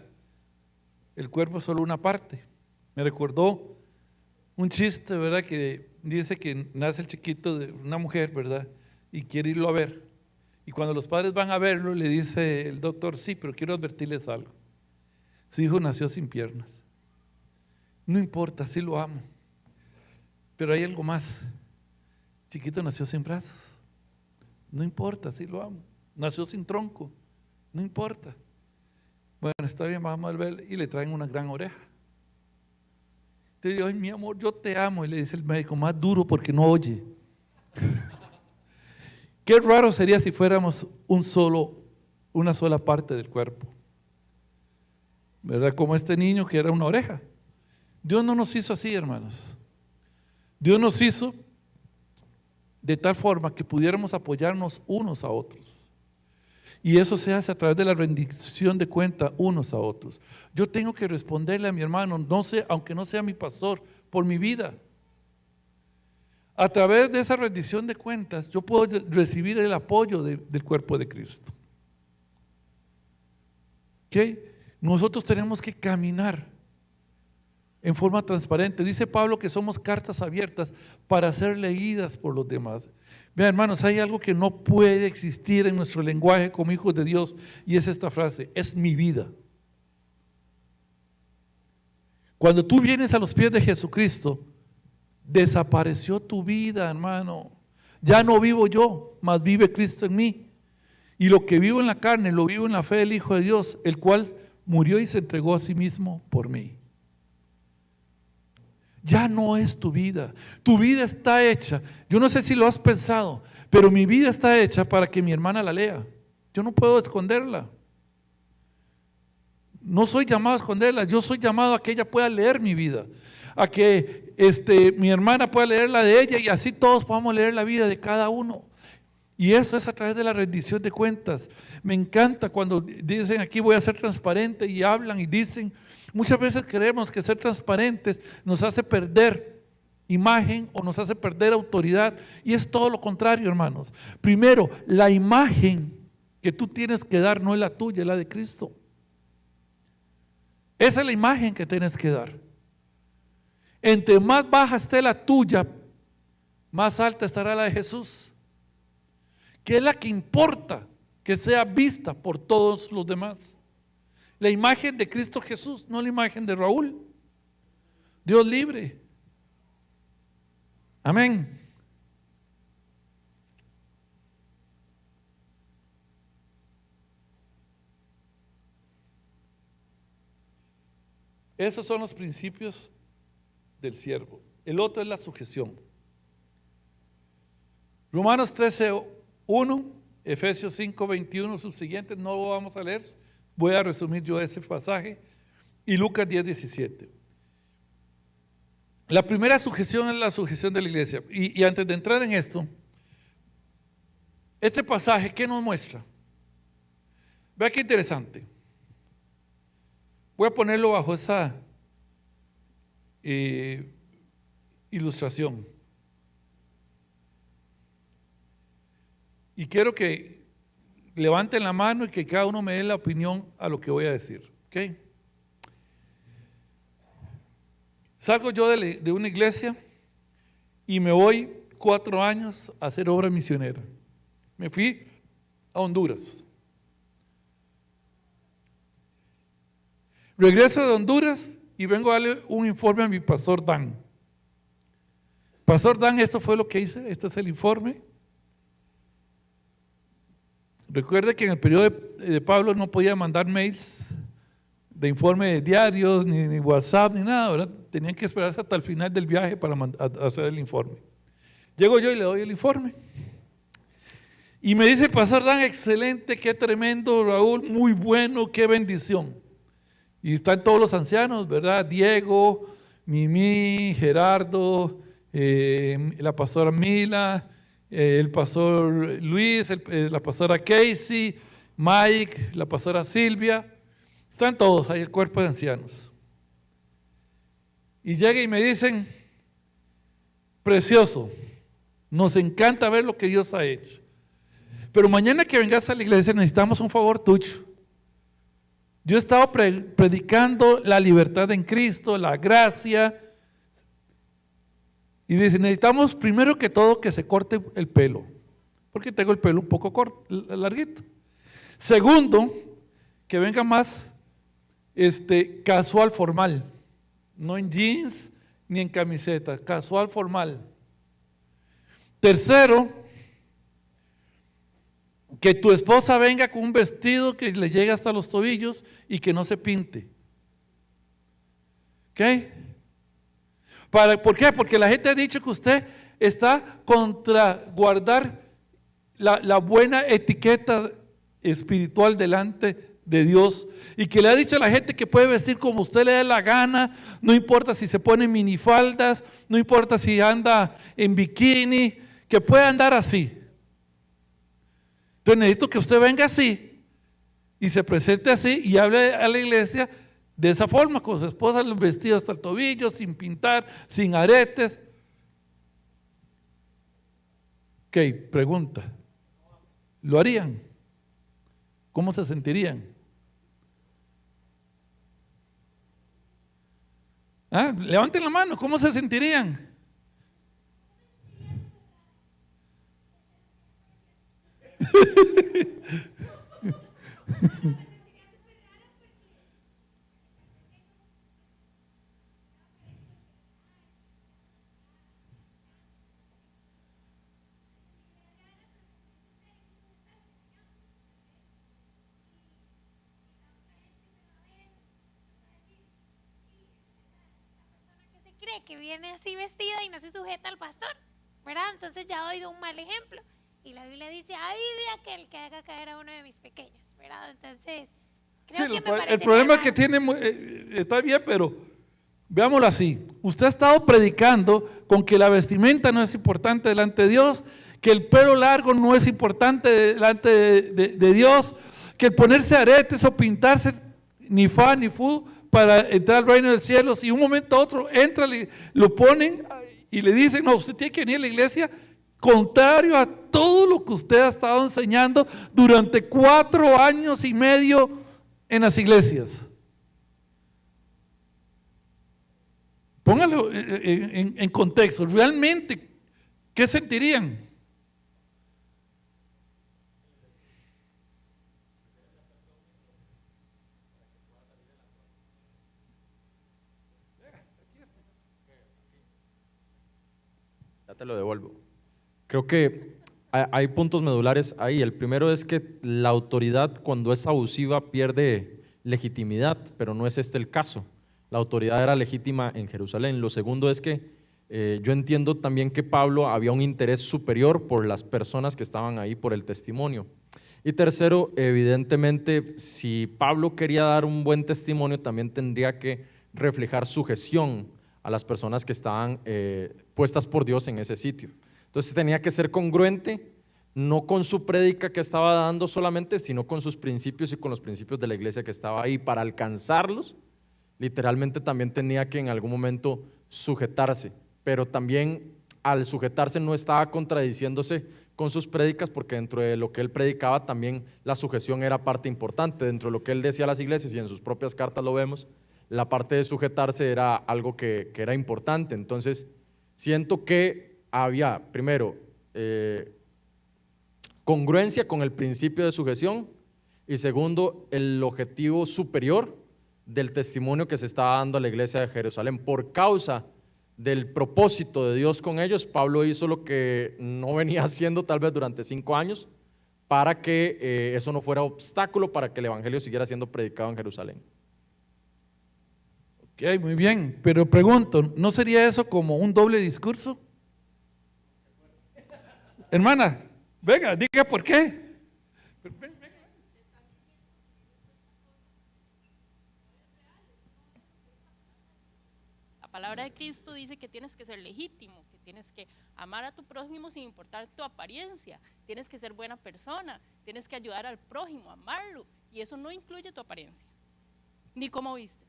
el cuerpo solo una parte. Me recordó un chiste, ¿verdad? Que dice que nace el chiquito de una mujer, ¿verdad? Y quiere irlo a ver. Y cuando los padres van a verlo, le dice el doctor, sí, pero quiero advertirles algo. Su hijo nació sin piernas. No importa, sí lo amo. Pero hay algo más. El chiquito nació sin brazos. No importa, sí lo amo. Nació sin tronco. No importa. Bueno, está bien, vamos a ver. Y le traen una gran oreja. Te digo, ay, mi amor, yo te amo. Y le dice el médico, más duro porque no oye. Qué raro sería si fuéramos una sola parte del cuerpo. ¿Verdad? Como este niño que era una oreja. Dios no nos hizo así, hermanos. Dios nos hizo de tal forma que pudiéramos apoyarnos unos a otros. Y eso se hace a través de la rendición de cuenta unos a otros. Yo tengo que responderle a mi hermano, no sé, aunque no sea mi pastor, por mi vida. A través de esa rendición de cuentas, yo puedo recibir el apoyo del cuerpo de Cristo. ¿Ok? Nosotros tenemos que caminar en forma transparente. Dice Pablo que somos cartas abiertas para ser leídas por los demás. Vean, hermanos, hay algo que no puede existir en nuestro lenguaje como hijos de Dios, y es esta frase: es mi vida. Cuando tú vienes a los pies de Jesucristo, desapareció tu vida, hermano. Ya no vivo yo, mas vive Cristo en mí. Y lo que vivo en la carne, lo vivo en la fe del Hijo de Dios, el cual murió y se entregó a sí mismo por mí. Ya no es tu vida. Tu vida está hecha. Yo no sé si lo has pensado, pero mi vida está hecha para que mi hermana la lea. Yo no puedo esconderla. No soy llamado a esconderla, yo soy llamado a que ella pueda leer mi vida, a que mi hermana pueda leer la de ella y así todos podamos leer la vida de cada uno. Y eso es a través de la rendición de cuentas. Me encanta cuando dicen aquí voy a ser transparente y hablan y dicen, muchas veces creemos que ser transparentes nos hace perder imagen o nos hace perder autoridad y es todo lo contrario, hermanos. Primero, la imagen que tú tienes que dar no es la tuya, es la de Cristo. Esa es la imagen que tienes que dar. Entre más baja esté la tuya, más alta estará la de Jesús, que es la que importa que sea vista por todos los demás. La imagen de Cristo Jesús, no la imagen de Raúl. Dios libre. Amén. Esos son los principios del siervo. El otro es la sujeción. Romanos 13:1, Efesios 5:21, subsiguientes, no lo vamos a leer, voy a resumir yo ese pasaje, y Lucas 10:17. La primera sujeción es la sujeción de la iglesia. Y antes de entrar en esto, este pasaje, ¿qué nos muestra? Vea qué interesante. Voy a ponerlo bajo esa ilustración. Y quiero que levanten la mano y que cada uno me dé la opinión a lo que voy a decir. ¿Ok? Salgo yo de una iglesia y me voy 4 años a hacer obra misionera. Me fui a Honduras. Regreso de Honduras y vengo a darle un informe a mi pastor Dan. Pastor Dan, esto fue lo que hice, este es el informe. Recuerde que en el periodo de Pablo no podía mandar mails de informe de diarios, ni WhatsApp, ni nada, ¿verdad? Tenían que esperarse hasta el final del viaje para hacer el informe. Llego yo y le doy el informe. Y me dice, Pastor Dan, excelente, qué tremendo, Raúl, muy bueno, qué bendición. Y están todos los ancianos, ¿verdad? Diego, Mimi, Gerardo, la pastora Mila, el pastor Luis, la pastora Casey, Mike, la pastora Silvia. Están todos ahí, el cuerpo de ancianos. Y llega y me dicen, precioso, nos encanta ver lo que Dios ha hecho. Pero mañana que vengas a la iglesia necesitamos un favor tuyo. Yo he estado predicando la libertad en Cristo, la gracia. Y dice, necesitamos primero que todo que se corte el pelo, porque tengo el pelo un poco corto, larguito. Segundo, que venga más casual formal, no en jeans ni en camiseta, casual formal. Tercero, que tu esposa venga con un vestido que le llegue hasta los tobillos y que no se pinte. ¿Ok? ¿Por qué? Porque la gente ha dicho que usted está contra guardar la buena etiqueta espiritual delante de Dios y que le ha dicho a la gente que puede vestir como usted le dé la gana, no importa si se pone minifaldas, no importa si anda en bikini, que puede andar así. Entonces necesito que usted venga así y se presente así y hable a la iglesia de esa forma, con su esposa los vestidos hasta el tobillo, sin pintar, sin aretes. Ok, pregunta. ¿Lo harían? ¿Cómo se sentirían? Levanten la mano, ¿cómo se sentirían? cree que viene así vestida y no se sujeta al pastor, ¿verdad? Entonces ya doy un mal ejemplo. Y la Biblia dice, ay de aquel que haga caer a uno de mis pequeños, ¿verdad? Entonces, creo Sí, que me el parecería problema raro. que tiene, está bien, pero veámoslo así. Usted ha estado predicando con que la vestimenta no es importante delante de Dios, que el pelo largo no es importante delante de Dios, que el ponerse aretes o pintarse ni fa ni fu para entrar al reino del cielo, si un momento a otro entra, lo ponen y le dicen, no, usted tiene que venir a la iglesia, contrario a todo lo que usted ha estado enseñando durante 4 años y medio en las iglesias. Póngalo en contexto, realmente, ¿qué sentirían? Ya te lo devuelvo. Creo que hay puntos medulares ahí. El primero es que la autoridad, cuando es abusiva, pierde legitimidad, pero no es este el caso. La autoridad era legítima en Jerusalén. Lo segundo es que yo entiendo también que Pablo había un interés superior por las personas que estaban ahí, por el testimonio. Y tercero, evidentemente, si Pablo quería dar un buen testimonio, también tendría que reflejar sujeción a las personas que estaban puestas por Dios en ese sitio. Entonces tenía que ser congruente, no con su prédica que estaba dando solamente, sino con sus principios y con los principios de la iglesia que estaba ahí. Para alcanzarlos, literalmente también tenía que en algún momento sujetarse, pero también al sujetarse no estaba contradiciéndose con sus prédicas, porque dentro de lo que él predicaba también la sujeción era parte importante. Dentro de lo que él decía a las iglesias, y en sus propias cartas lo vemos, la parte de sujetarse era algo que era importante. Entonces siento que había, primero, congruencia con el principio de sujeción, y segundo, el objetivo superior del testimonio que se estaba dando a la iglesia de Jerusalén. Por causa del propósito de Dios con ellos, Pablo hizo lo que no venía haciendo tal vez durante 5 años, para que eso no fuera obstáculo para que el evangelio siguiera siendo predicado en Jerusalén. Ok, muy bien, pero pregunto, ¿no sería eso como un doble discurso? Hermana, venga, diga por qué. La palabra de Cristo dice que tienes que ser legítimo, que tienes que amar a tu prójimo sin importar tu apariencia, tienes que ser buena persona, tienes que ayudar al prójimo, amarlo, y eso no incluye tu apariencia, ni cómo vistes.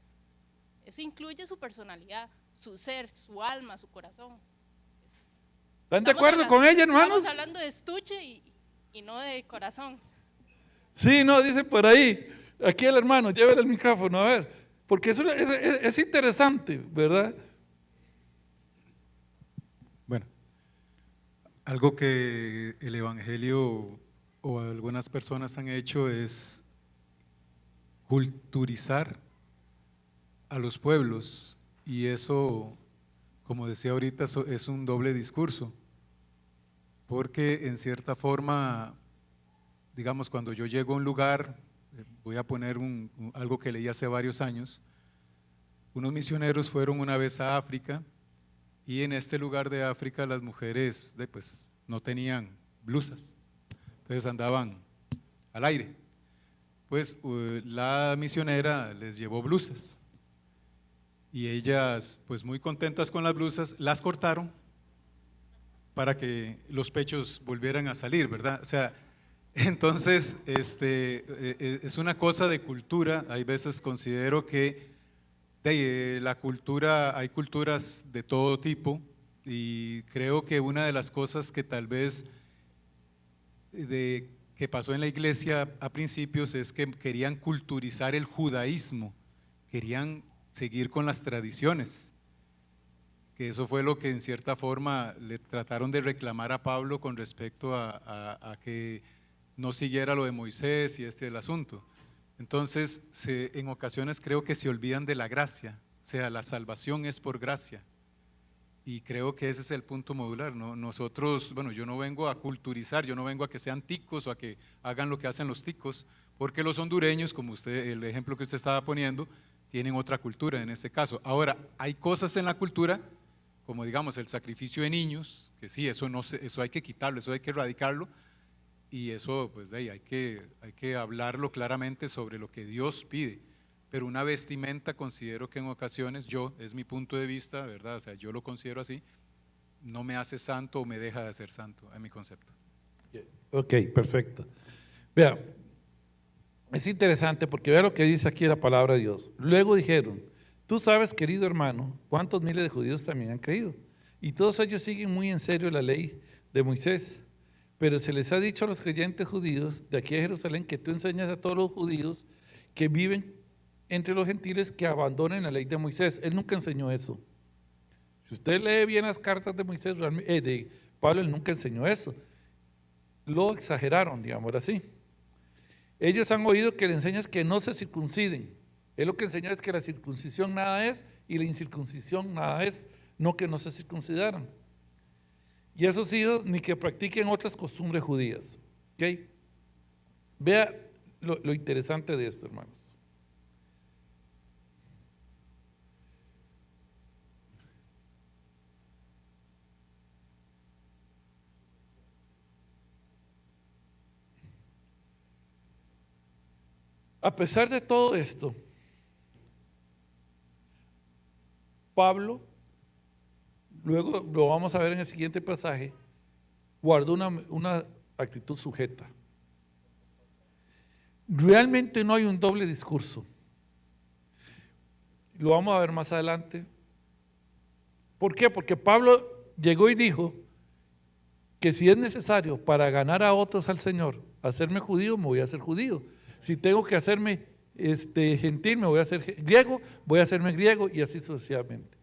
Eso incluye su personalidad, su ser, su alma, su corazón. ¿Están de acuerdo con ella, hermanos? Estamos hablando de estuche y no de corazón. Sí, no, dice por ahí. Aquí el hermano, llévele el micrófono, a ver. Porque es interesante, ¿verdad? Bueno, algo que el Evangelio o algunas personas han hecho es culturizar a los pueblos, y eso, como decía ahorita, es un doble discurso, porque en cierta forma, digamos, cuando yo llego a un lugar, voy a poner algo que leí hace varios años. Unos misioneros fueron una vez a África, y en este lugar de África las mujeres pues, no tenían blusas, entonces andaban al aire. Pues la misionera les llevó blusas, y ellas, pues muy contentas con las blusas, las cortaron para que los pechos volvieran a salir, ¿verdad? O sea, entonces es una cosa de cultura. Hay veces considero que la cultura, hay culturas de todo tipo, y creo que una de las cosas que tal vez que pasó en la iglesia a principios es que querían culturizar el judaísmo, querían seguir con las tradiciones, que eso fue lo que en cierta forma le trataron de reclamar a Pablo con respecto a que no siguiera lo de Moisés y el asunto. Entonces, en ocasiones creo que se olvidan de la gracia, o sea, la salvación es por gracia, y creo que ese es el punto modular, ¿no? Nosotros, bueno, yo no vengo a culturizar, yo no vengo a que sean ticos o a que hagan lo que hacen los ticos, porque los hondureños, como usted, el ejemplo que usted estaba poniendo, tienen otra cultura en este caso. Ahora, hay cosas en la cultura, como digamos el sacrificio de niños, que sí, eso hay que quitarlo, eso hay que erradicarlo, y eso pues de ahí hay que hablarlo claramente sobre lo que Dios pide. Pero una vestimenta, considero que en ocasiones, es mi punto de vista, ¿verdad? O sea, yo lo considero así, no me hace santo o me deja de ser santo, es mi concepto. Ok, perfecto. Vea, es interesante porque vea lo que dice aquí la palabra de Dios. Luego dijeron, tú sabes, querido hermano, cuántos miles de judíos también han creído. Y todos ellos siguen muy en serio la ley de Moisés. Pero se les ha dicho a los creyentes judíos de aquí de Jerusalén que tú enseñas a todos los judíos que viven entre los gentiles que abandonen la ley de Moisés. Él nunca enseñó eso. Si usted lee bien las cartas de Moisés, de Pablo, él nunca enseñó eso. Lo exageraron, digamos así. Ellos han oído que le enseñas que no se circunciden. Él lo que enseñó es que la circuncisión nada es y la incircuncisión nada es, no que no se circuncidaran. Y esos hijos ni que practiquen otras costumbres judías. ¿Okay? Vea lo interesante de esto, hermanos. A pesar de todo esto, Pablo, luego lo vamos a ver en el siguiente pasaje, guardó una actitud sujeta. Realmente no hay un doble discurso. Lo vamos a ver más adelante. ¿Por qué? Porque Pablo llegó y dijo que si es necesario para ganar a otros al Señor, hacerme judío, me voy a hacer judío. Si tengo que hacerme gentil, me voy a hacer griego, voy a hacerme griego y así sucesivamente.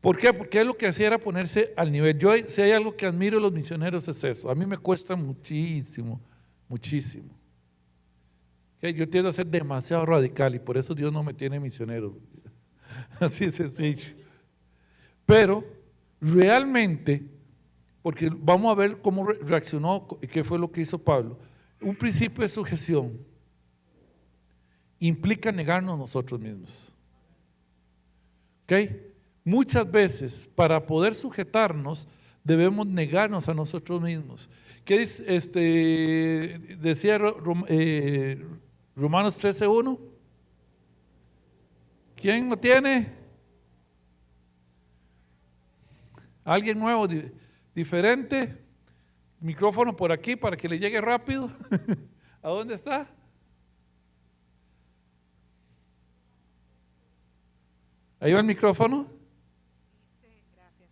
¿Por qué? Porque él lo que hacía era ponerse al nivel. Yo, si hay algo que admiro de los misioneros es eso. A mí me cuesta muchísimo, muchísimo. ¿Okay? Yo tiendo a ser demasiado radical y por eso Dios no me tiene misionero. Así es sencillo. Pero realmente, porque vamos a ver cómo reaccionó y qué fue lo que hizo Pablo. Un principio de sujeción implica negarnos nosotros mismos. ¿Ok? Muchas veces para poder sujetarnos debemos negarnos a nosotros mismos. ¿Qué decía Romanos 13:1? ¿Quién lo tiene? ¿Alguien nuevo, diferente? Micrófono por aquí para que le llegue rápido. ¿A dónde está? Ahí va el micrófono. Gracias.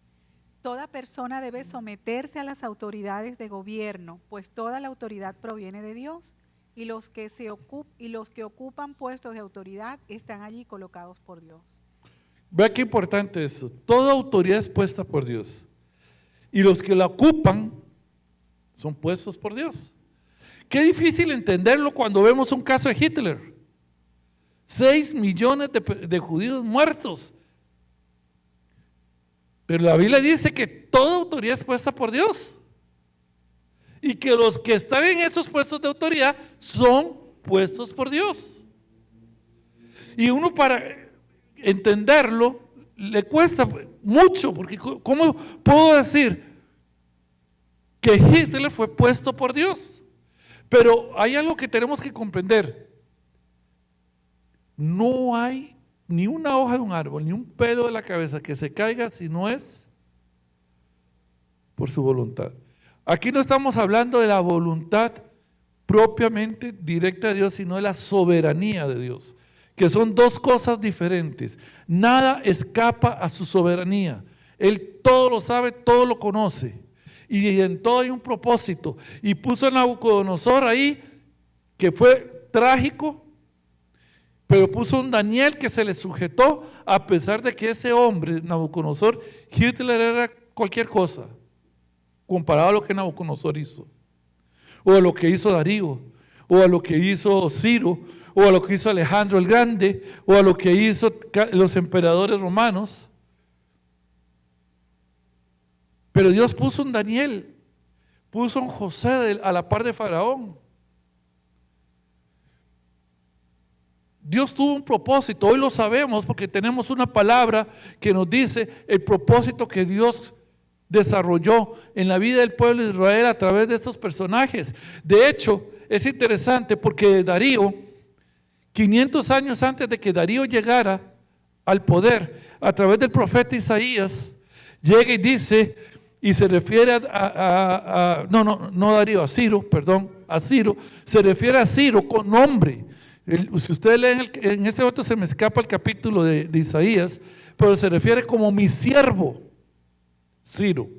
Toda persona debe someterse a las autoridades de gobierno, pues toda la autoridad proviene de Dios, y los que ocupan puestos de autoridad están allí colocados por Dios. Vea qué importante eso. Toda autoridad es puesta por Dios. Y los que la ocupan son puestos por Dios. Qué difícil entenderlo cuando vemos un caso de Hitler. 6 millones de judíos muertos. Pero la Biblia dice que toda autoridad es puesta por Dios. Y que los que están en esos puestos de autoridad son puestos por Dios. Y uno para entenderlo le cuesta mucho, porque ¿cómo puedo decir que Hitler fue puesto por Dios? Pero hay algo que tenemos que comprender. No hay ni una hoja de un árbol, ni un pelo de la cabeza que se caiga si no es por su voluntad. Aquí no estamos hablando de la voluntad propiamente directa de Dios, sino de la soberanía de Dios, que son dos cosas diferentes. Nada escapa a su soberanía. Él todo lo sabe, todo lo conoce. Y en todo hay un propósito. Y puso a Nabucodonosor ahí, que fue trágico, pero puso un Daniel que se le sujetó, a pesar de que ese hombre, Nabucodonosor, Hitler era cualquier cosa, comparado a lo que Nabucodonosor hizo, o a lo que hizo Darío, o a lo que hizo Ciro, o a lo que hizo Alejandro el Grande, o a lo que hizo los emperadores romanos. Pero Dios puso un Daniel, puso un José a la par de Faraón. Dios tuvo un propósito, hoy lo sabemos porque tenemos una palabra que nos dice el propósito que Dios desarrolló en la vida del pueblo de Israel a través de estos personajes. De hecho, es interesante porque Darío, 500 años antes de que Darío llegara al poder, a través del profeta Isaías, llega y dice, y se refiere a Ciro, se refiere a Ciro con nombre. Si ustedes leen, en este momento se me escapa el capítulo de Isaías, pero se refiere como mi siervo, Ciro.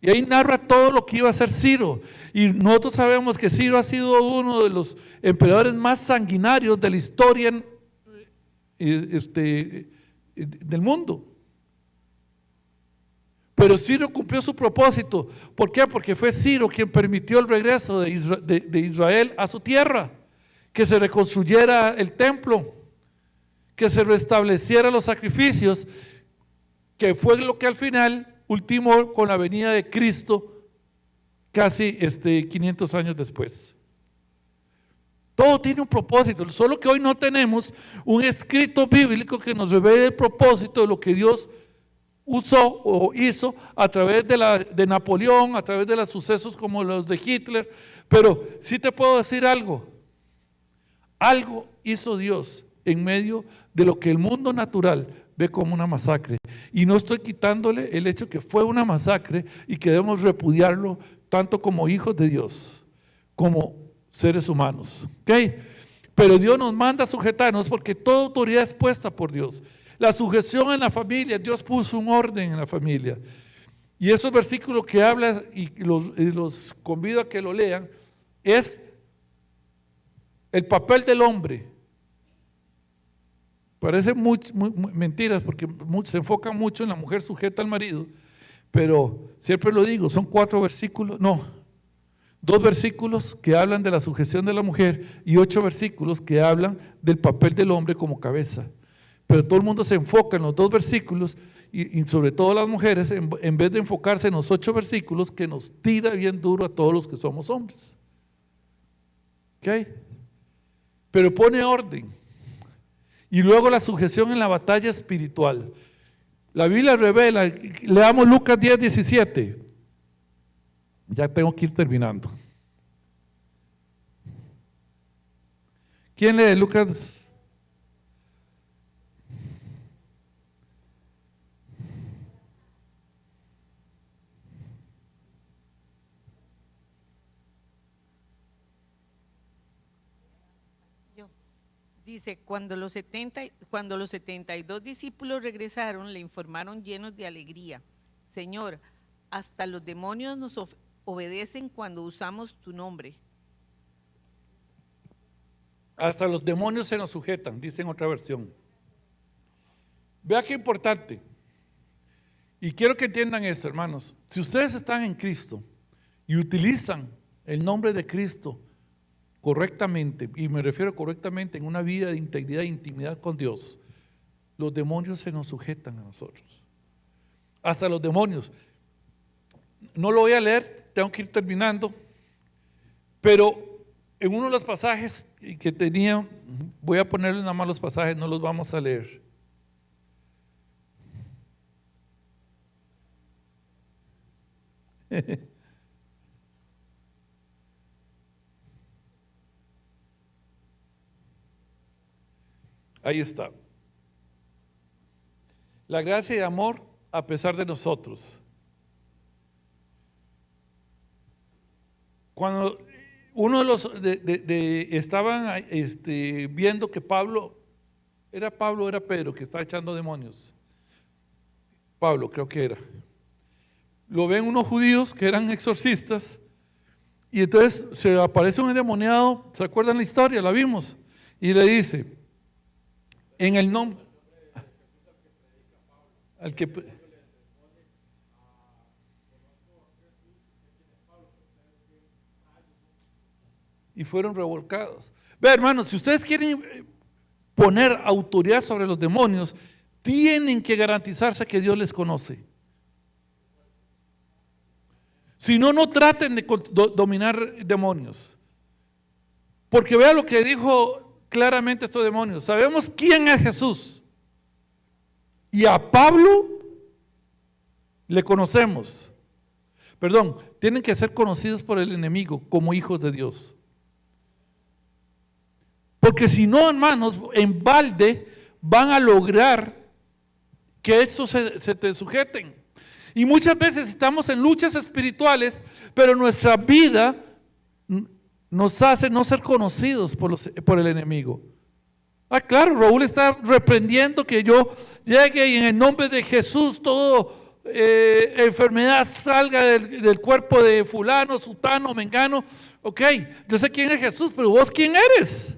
Y ahí narra todo lo que iba a hacer Ciro. Y nosotros sabemos que Ciro ha sido uno de los emperadores más sanguinarios de la historia del mundo. Pero Ciro cumplió su propósito. ¿Por qué? Porque fue Ciro quien permitió el regreso de Israel a su tierra, que se reconstruyera el templo, que se restablecieran los sacrificios, que fue lo que al final ultimó con la venida de Cristo casi 500 años después. Todo tiene un propósito, solo que hoy no tenemos un escrito bíblico que nos revele el propósito de lo que Dios usó o hizo a través de Napoleón, a través de los sucesos como los de Hitler. Pero sí te puedo decir algo hizo Dios en medio de lo que el mundo natural ve como una masacre. Y no estoy quitándole el hecho que fue una masacre y que debemos repudiarlo tanto como hijos de Dios, como seres humanos. ¿Okay? Pero Dios nos manda a sujetarnos porque toda autoridad es puesta por Dios. La sujeción en la familia, Dios puso un orden en la familia. Y esos versículos que habla y los convido a que lo lean, es el papel del hombre. Parece muy mentiras porque se enfoca mucho en la mujer sujeta al marido, pero siempre lo digo, son 2 versículos que hablan de la sujeción de la mujer y 8 versículos que hablan del papel del hombre como cabeza. Pero todo el mundo se enfoca en los 2 versículos y sobre todo las mujeres, en vez de enfocarse en los 8 versículos que nos tira bien duro a todos los que somos hombres. ¿Ok? Pero pone orden. Y luego la sujeción en la batalla espiritual. La Biblia revela, leamos Lucas 10:17. Ya tengo que ir terminando. ¿Quién lee Lucas? Dice, cuando los 72 discípulos regresaron, le informaron llenos de alegría: Señor, hasta los demonios nos obedecen cuando usamos tu nombre. Hasta los demonios se nos sujetan, dice en otra versión. Vea qué importante. Y quiero que entiendan esto, hermanos. Si ustedes están en Cristo y utilizan el nombre de Cristo correctamente, y me refiero correctamente en una vida de integridad e intimidad con Dios, los demonios se nos sujetan a nosotros. Hasta los demonios. No lo voy a leer, tengo que ir terminando, pero en uno de los pasajes que tenía, voy a ponerle nada más los pasajes, no los vamos a leer. Ahí está. La gracia y amor a pesar de nosotros. Cuando uno de los estaban viendo que era Pedro que estaba echando demonios. Pablo creo que era. Lo ven unos judíos que eran exorcistas y entonces se aparece un endemoniado, ¿se acuerdan la historia? La vimos. Y le dice, en el nombre al que y fueron revolcados. Ve, hermanos, si ustedes quieren poner autoridad sobre los demonios, tienen que garantizarse que Dios les conoce. Si no, no traten de dominar demonios. Porque vea lo que dijo claramente estos demonios. Sabemos quién es Jesús. Y a Pablo le conocemos. Perdón, tienen que ser conocidos por el enemigo como hijos de Dios. Porque si no, hermanos, en balde van a lograr que estos se te sujeten. Y muchas veces estamos en luchas espirituales, pero nuestra vida nos hace no ser conocidos por el enemigo. Ah, claro, Raúl está reprendiendo que yo llegue y en el nombre de Jesús todo enfermedad salga del cuerpo de fulano, sutano, mengano. Ok, yo sé quién es Jesús, pero vos quién eres.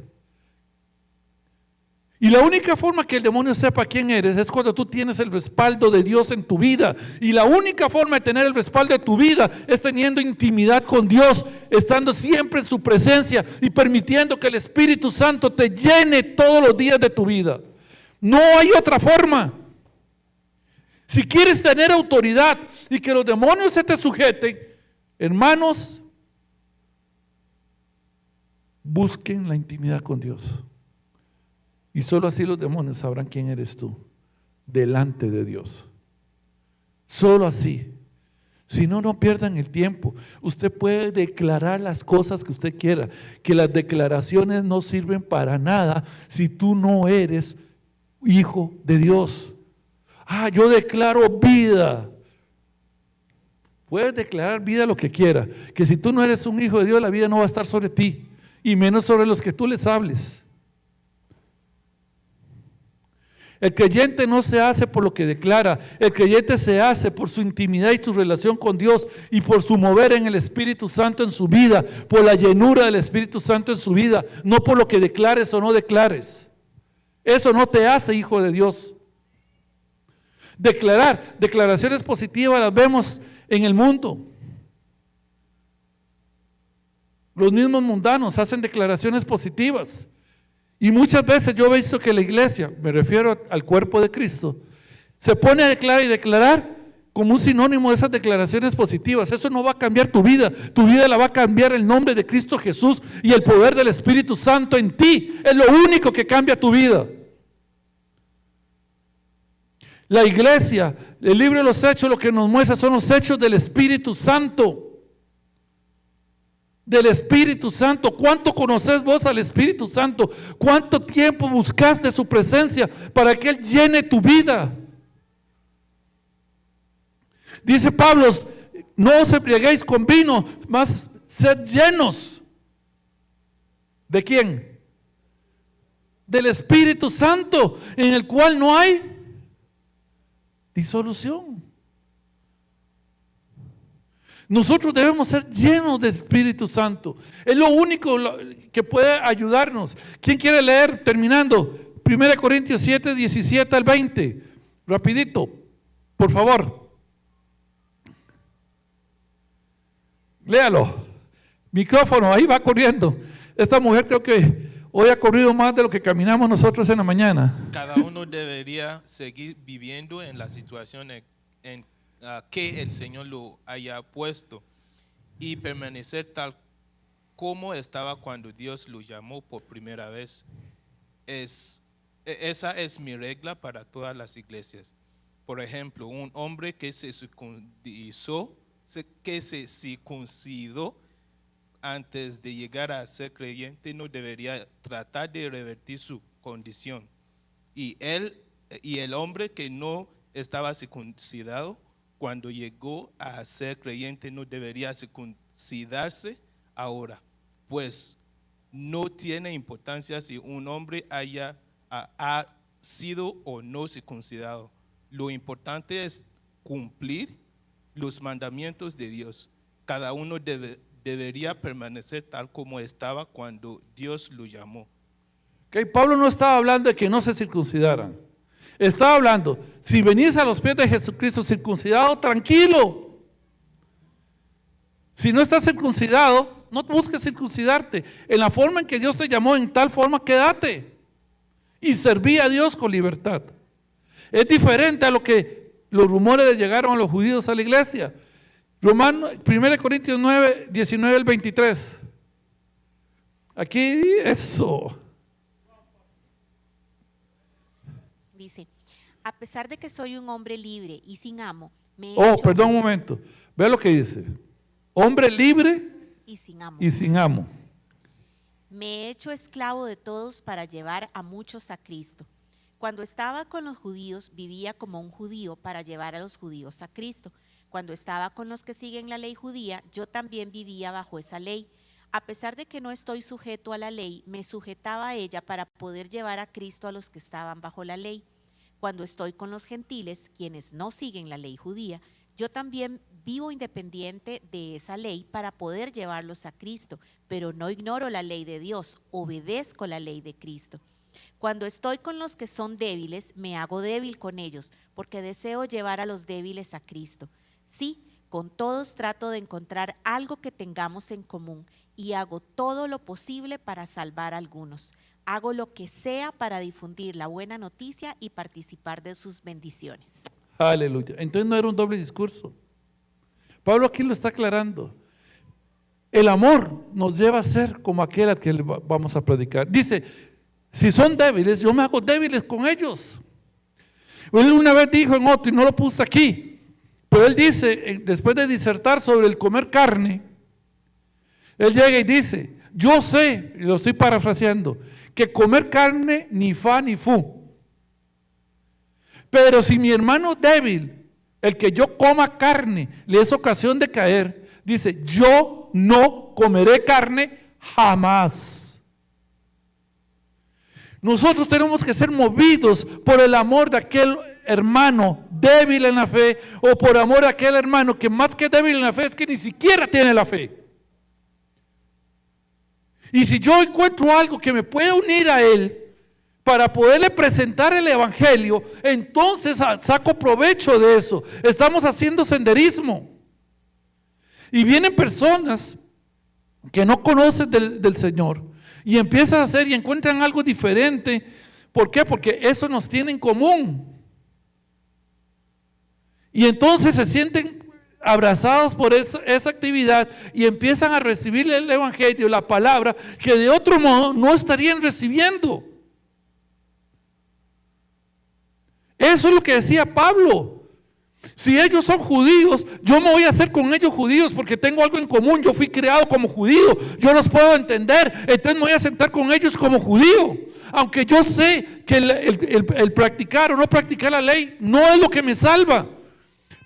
Y la única forma que el demonio sepa quién eres es cuando tú tienes el respaldo de Dios en tu vida. Y la única forma de tener el respaldo de tu vida es teniendo intimidad con Dios, estando siempre en su presencia y permitiendo que el Espíritu Santo te llene todos los días de tu vida. No hay otra forma. Si quieres tener autoridad y que los demonios se te sujeten, hermanos, busquen la intimidad con Dios. Y solo así los demonios sabrán quién eres tú delante de Dios. Solo así. Si no, no pierdan el tiempo. Usted puede declarar las cosas que usted quiera, que las declaraciones no sirven para nada si tú no eres hijo de Dios. Ah, yo declaro vida. Puedes declarar vida lo que quiera, que si tú no eres un hijo de Dios, la vida no va a estar sobre ti, y menos sobre los que tú les hables. El creyente no se hace por lo que declara, el creyente se hace por su intimidad y su relación con Dios y por su mover en el Espíritu Santo en su vida, por la llenura del Espíritu Santo en su vida, no por lo que declares o no declares. Eso no te hace hijo de Dios. Declaraciones positivas las vemos en el mundo. Los mismos mundanos hacen declaraciones positivas. Y muchas veces yo he visto que la iglesia, me refiero al cuerpo de Cristo, se pone a declarar como un sinónimo de esas declaraciones positivas. Eso no va a cambiar tu vida la va a cambiar el nombre de Cristo Jesús y el poder del Espíritu Santo en ti. Es lo único que cambia tu vida. La iglesia, el libro de los Hechos, lo que nos muestra son los hechos del Espíritu Santo. Del Espíritu Santo. ¿Cuánto conoces vos al Espíritu Santo? ¿Cuánto tiempo buscaste su presencia para que Él llene tu vida? Dice Pablo, no os embriaguéis con vino, mas sed llenos. ¿De quién? Del Espíritu Santo, en el cual no hay disolución. Nosotros debemos ser llenos del Espíritu Santo. Es lo único que puede ayudarnos. ¿Quién quiere leer? Terminando, 1 Corintios 7, 17 al 20. Rapidito, por favor. Léalo. Micrófono, ahí va corriendo. Esta mujer creo que hoy ha corrido más de lo que caminamos nosotros en la mañana. Cada uno debería seguir viviendo en la situación en que el Señor lo haya puesto y permanecer tal como estaba cuando Dios lo llamó por primera vez. Esa es mi regla para todas las iglesias. Por ejemplo, un hombre que se circuncidó antes de llegar a ser creyente no debería tratar de revertir su condición. Y el hombre que no estaba circuncidado cuando llegó a ser creyente no debería circuncidarse ahora, pues no tiene importancia si un hombre ha sido o no circuncidado. Lo importante es cumplir los mandamientos de Dios. Cada uno debería permanecer tal como estaba cuando Dios lo llamó. Okay, Pablo no estaba hablando de que no se circuncidaran. Estaba hablando, si venís a los pies de Jesucristo circuncidado, tranquilo. Si no estás circuncidado, no busques circuncidarte. En la forma en que Dios te llamó, en tal forma quédate. Y serví a Dios con libertad. Es diferente a lo que los rumores le llegaron a los judíos a la iglesia. 1 Corintios 9, 19 al 23. Aquí eso. A pesar de que soy un hombre libre y sin amo, me he Oh, hecho perdón un momento. Vea lo que dice. Hombre libre y sin amo. y sin amo. Me he hecho esclavo de todos para llevar a muchos a Cristo. Cuando estaba con los judíos, vivía como un judío para llevar a los judíos a Cristo. Cuando estaba con los que siguen la ley judía, yo también vivía bajo esa ley. A pesar de que no estoy sujeto a la ley, me sujetaba a ella para poder llevar a Cristo a los que estaban bajo la ley. Cuando estoy con los gentiles, quienes no siguen la ley judía, yo también vivo independiente de esa ley para poder llevarlos a Cristo, pero no ignoro la ley de Dios, obedezco la ley de Cristo. Cuando estoy con los que son débiles, me hago débil con ellos, porque deseo llevar a los débiles a Cristo. Sí, con todos trato de encontrar algo que tengamos en común y hago todo lo posible para salvar a algunos. Hago lo que sea para difundir la buena noticia y participar de sus bendiciones. Aleluya. Entonces no era un doble discurso. Pablo aquí lo está aclarando. El amor nos lleva a ser como aquel al que vamos a predicar. Dice, si son débiles, yo me hago débiles con ellos. Él una vez dijo en otro, y no lo puse aquí, pero él dice, después de disertar sobre el comer carne, él llega y dice, yo sé, y lo estoy parafraseando, que comer carne ni fa ni fu. Pero si mi hermano débil, el que yo coma carne, le es ocasión de caer, dice, yo no comeré carne jamás. Nosotros tenemos que ser movidos por el amor de aquel hermano débil en la fe, o por amor a aquel hermano que más que débil en la fe es que ni siquiera tiene la fe. Y si yo encuentro algo que me puede unir a él para poderle presentar el evangelio, entonces saco provecho de eso. Estamos haciendo senderismo. Y vienen personas que no conocen del Señor y empiezan a hacer y encuentran algo diferente. ¿Por qué? Porque eso nos tiene en común. Y entonces se sienten abrazados por esa actividad y empiezan a recibir el evangelio, la palabra, que de otro modo no estarían recibiendo. Eso es lo que decía Pablo. Si ellos son judíos, yo me voy a hacer con ellos judíos porque tengo algo en común. Yo fui creado como judío, yo los puedo entender, entonces me voy a sentar con ellos como judío. Aunque yo sé que el practicar o no practicar la ley no es lo que me salva.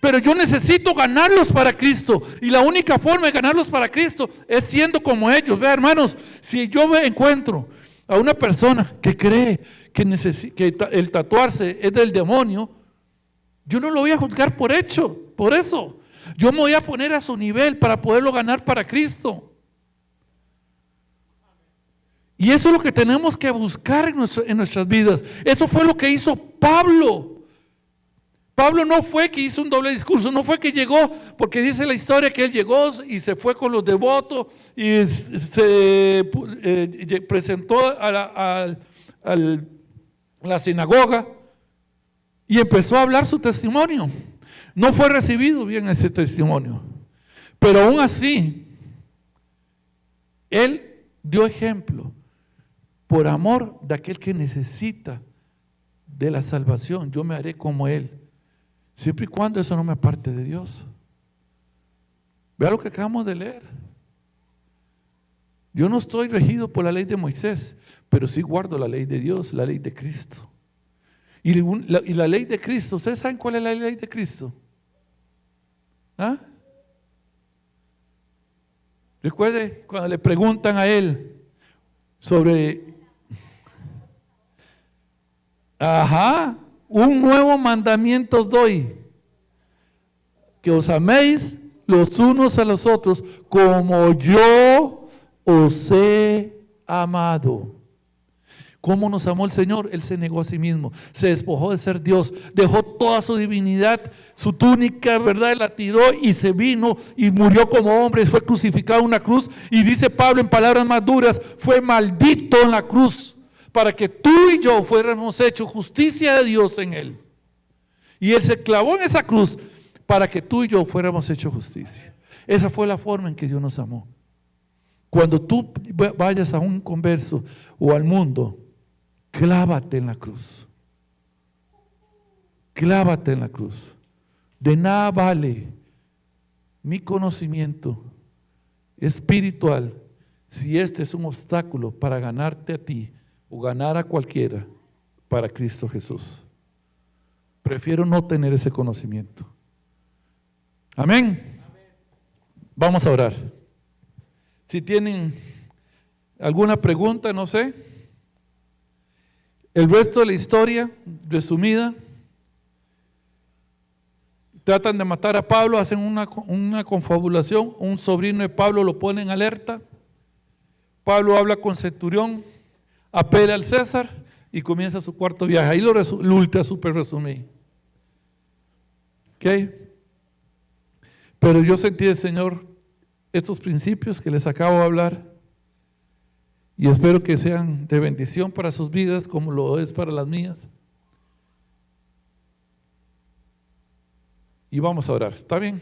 Pero yo necesito ganarlos para Cristo, y la única forma de ganarlos para Cristo es siendo como ellos. Vea, hermanos, si yo me encuentro a una persona que cree que el tatuarse es del demonio, yo no lo voy a juzgar por eso. Yo me voy a poner a su nivel para poderlo ganar para Cristo. Y eso es lo que tenemos que buscar en nuestras vidas. Eso fue lo que hizo Pablo. Pablo no fue que hizo un doble discurso, no fue que llegó, porque dice la historia que él llegó y se fue con los devotos y se presentó a la sinagoga y empezó a hablar su testimonio. No fue recibido bien ese testimonio, pero aún así, él dio ejemplo por amor de aquel que necesita de la salvación. Yo me haré como él. Siempre y cuando eso no me aparte de Dios. Vea lo que acabamos de leer. Yo no estoy regido por la ley de Moisés, pero sí guardo la ley de Dios, la ley de Cristo. Y la ley de Cristo, ¿ustedes saben cuál es la ley de Cristo? ¿Ah? Recuerde cuando le preguntan a él sobre... un nuevo mandamiento os doy, que os améis los unos a los otros como yo os he amado. ¿Cómo nos amó el Señor? Él se negó a sí mismo, se despojó de ser Dios, dejó toda su divinidad, su túnica, ¿verdad? La tiró y se vino y murió como hombre, fue crucificado en una cruz, y dice Pablo en palabras más duras, fue maldito en la cruz, para que tú y yo fuéramos hechos justicia de Dios en él. Y él se clavó en esa cruz para que tú y yo fuéramos hechos justicia. Esa fue la forma en que Dios nos amó. Cuando tú vayas a un converso o al mundo, clávate en la cruz. clávate en la cruz. De nada vale mi conocimiento espiritual si este es un obstáculo para ganarte a ti o ganar a cualquiera para Cristo Jesús. Prefiero no tener ese conocimiento. Amén. Vamos a orar. Si tienen alguna pregunta, no sé. El resto de la historia, resumida, tratan de matar a Pablo, hacen una confabulación, un sobrino de Pablo lo pone en alerta, Pablo habla con Centurión, apela al César y comienza su cuarto viaje. Ahí lo ultra super resumí. ¿Ok? Pero yo sentí del Señor estos principios que les acabo de hablar y espero que sean de bendición para sus vidas como lo es para las mías. Y vamos a orar, ¿está bien?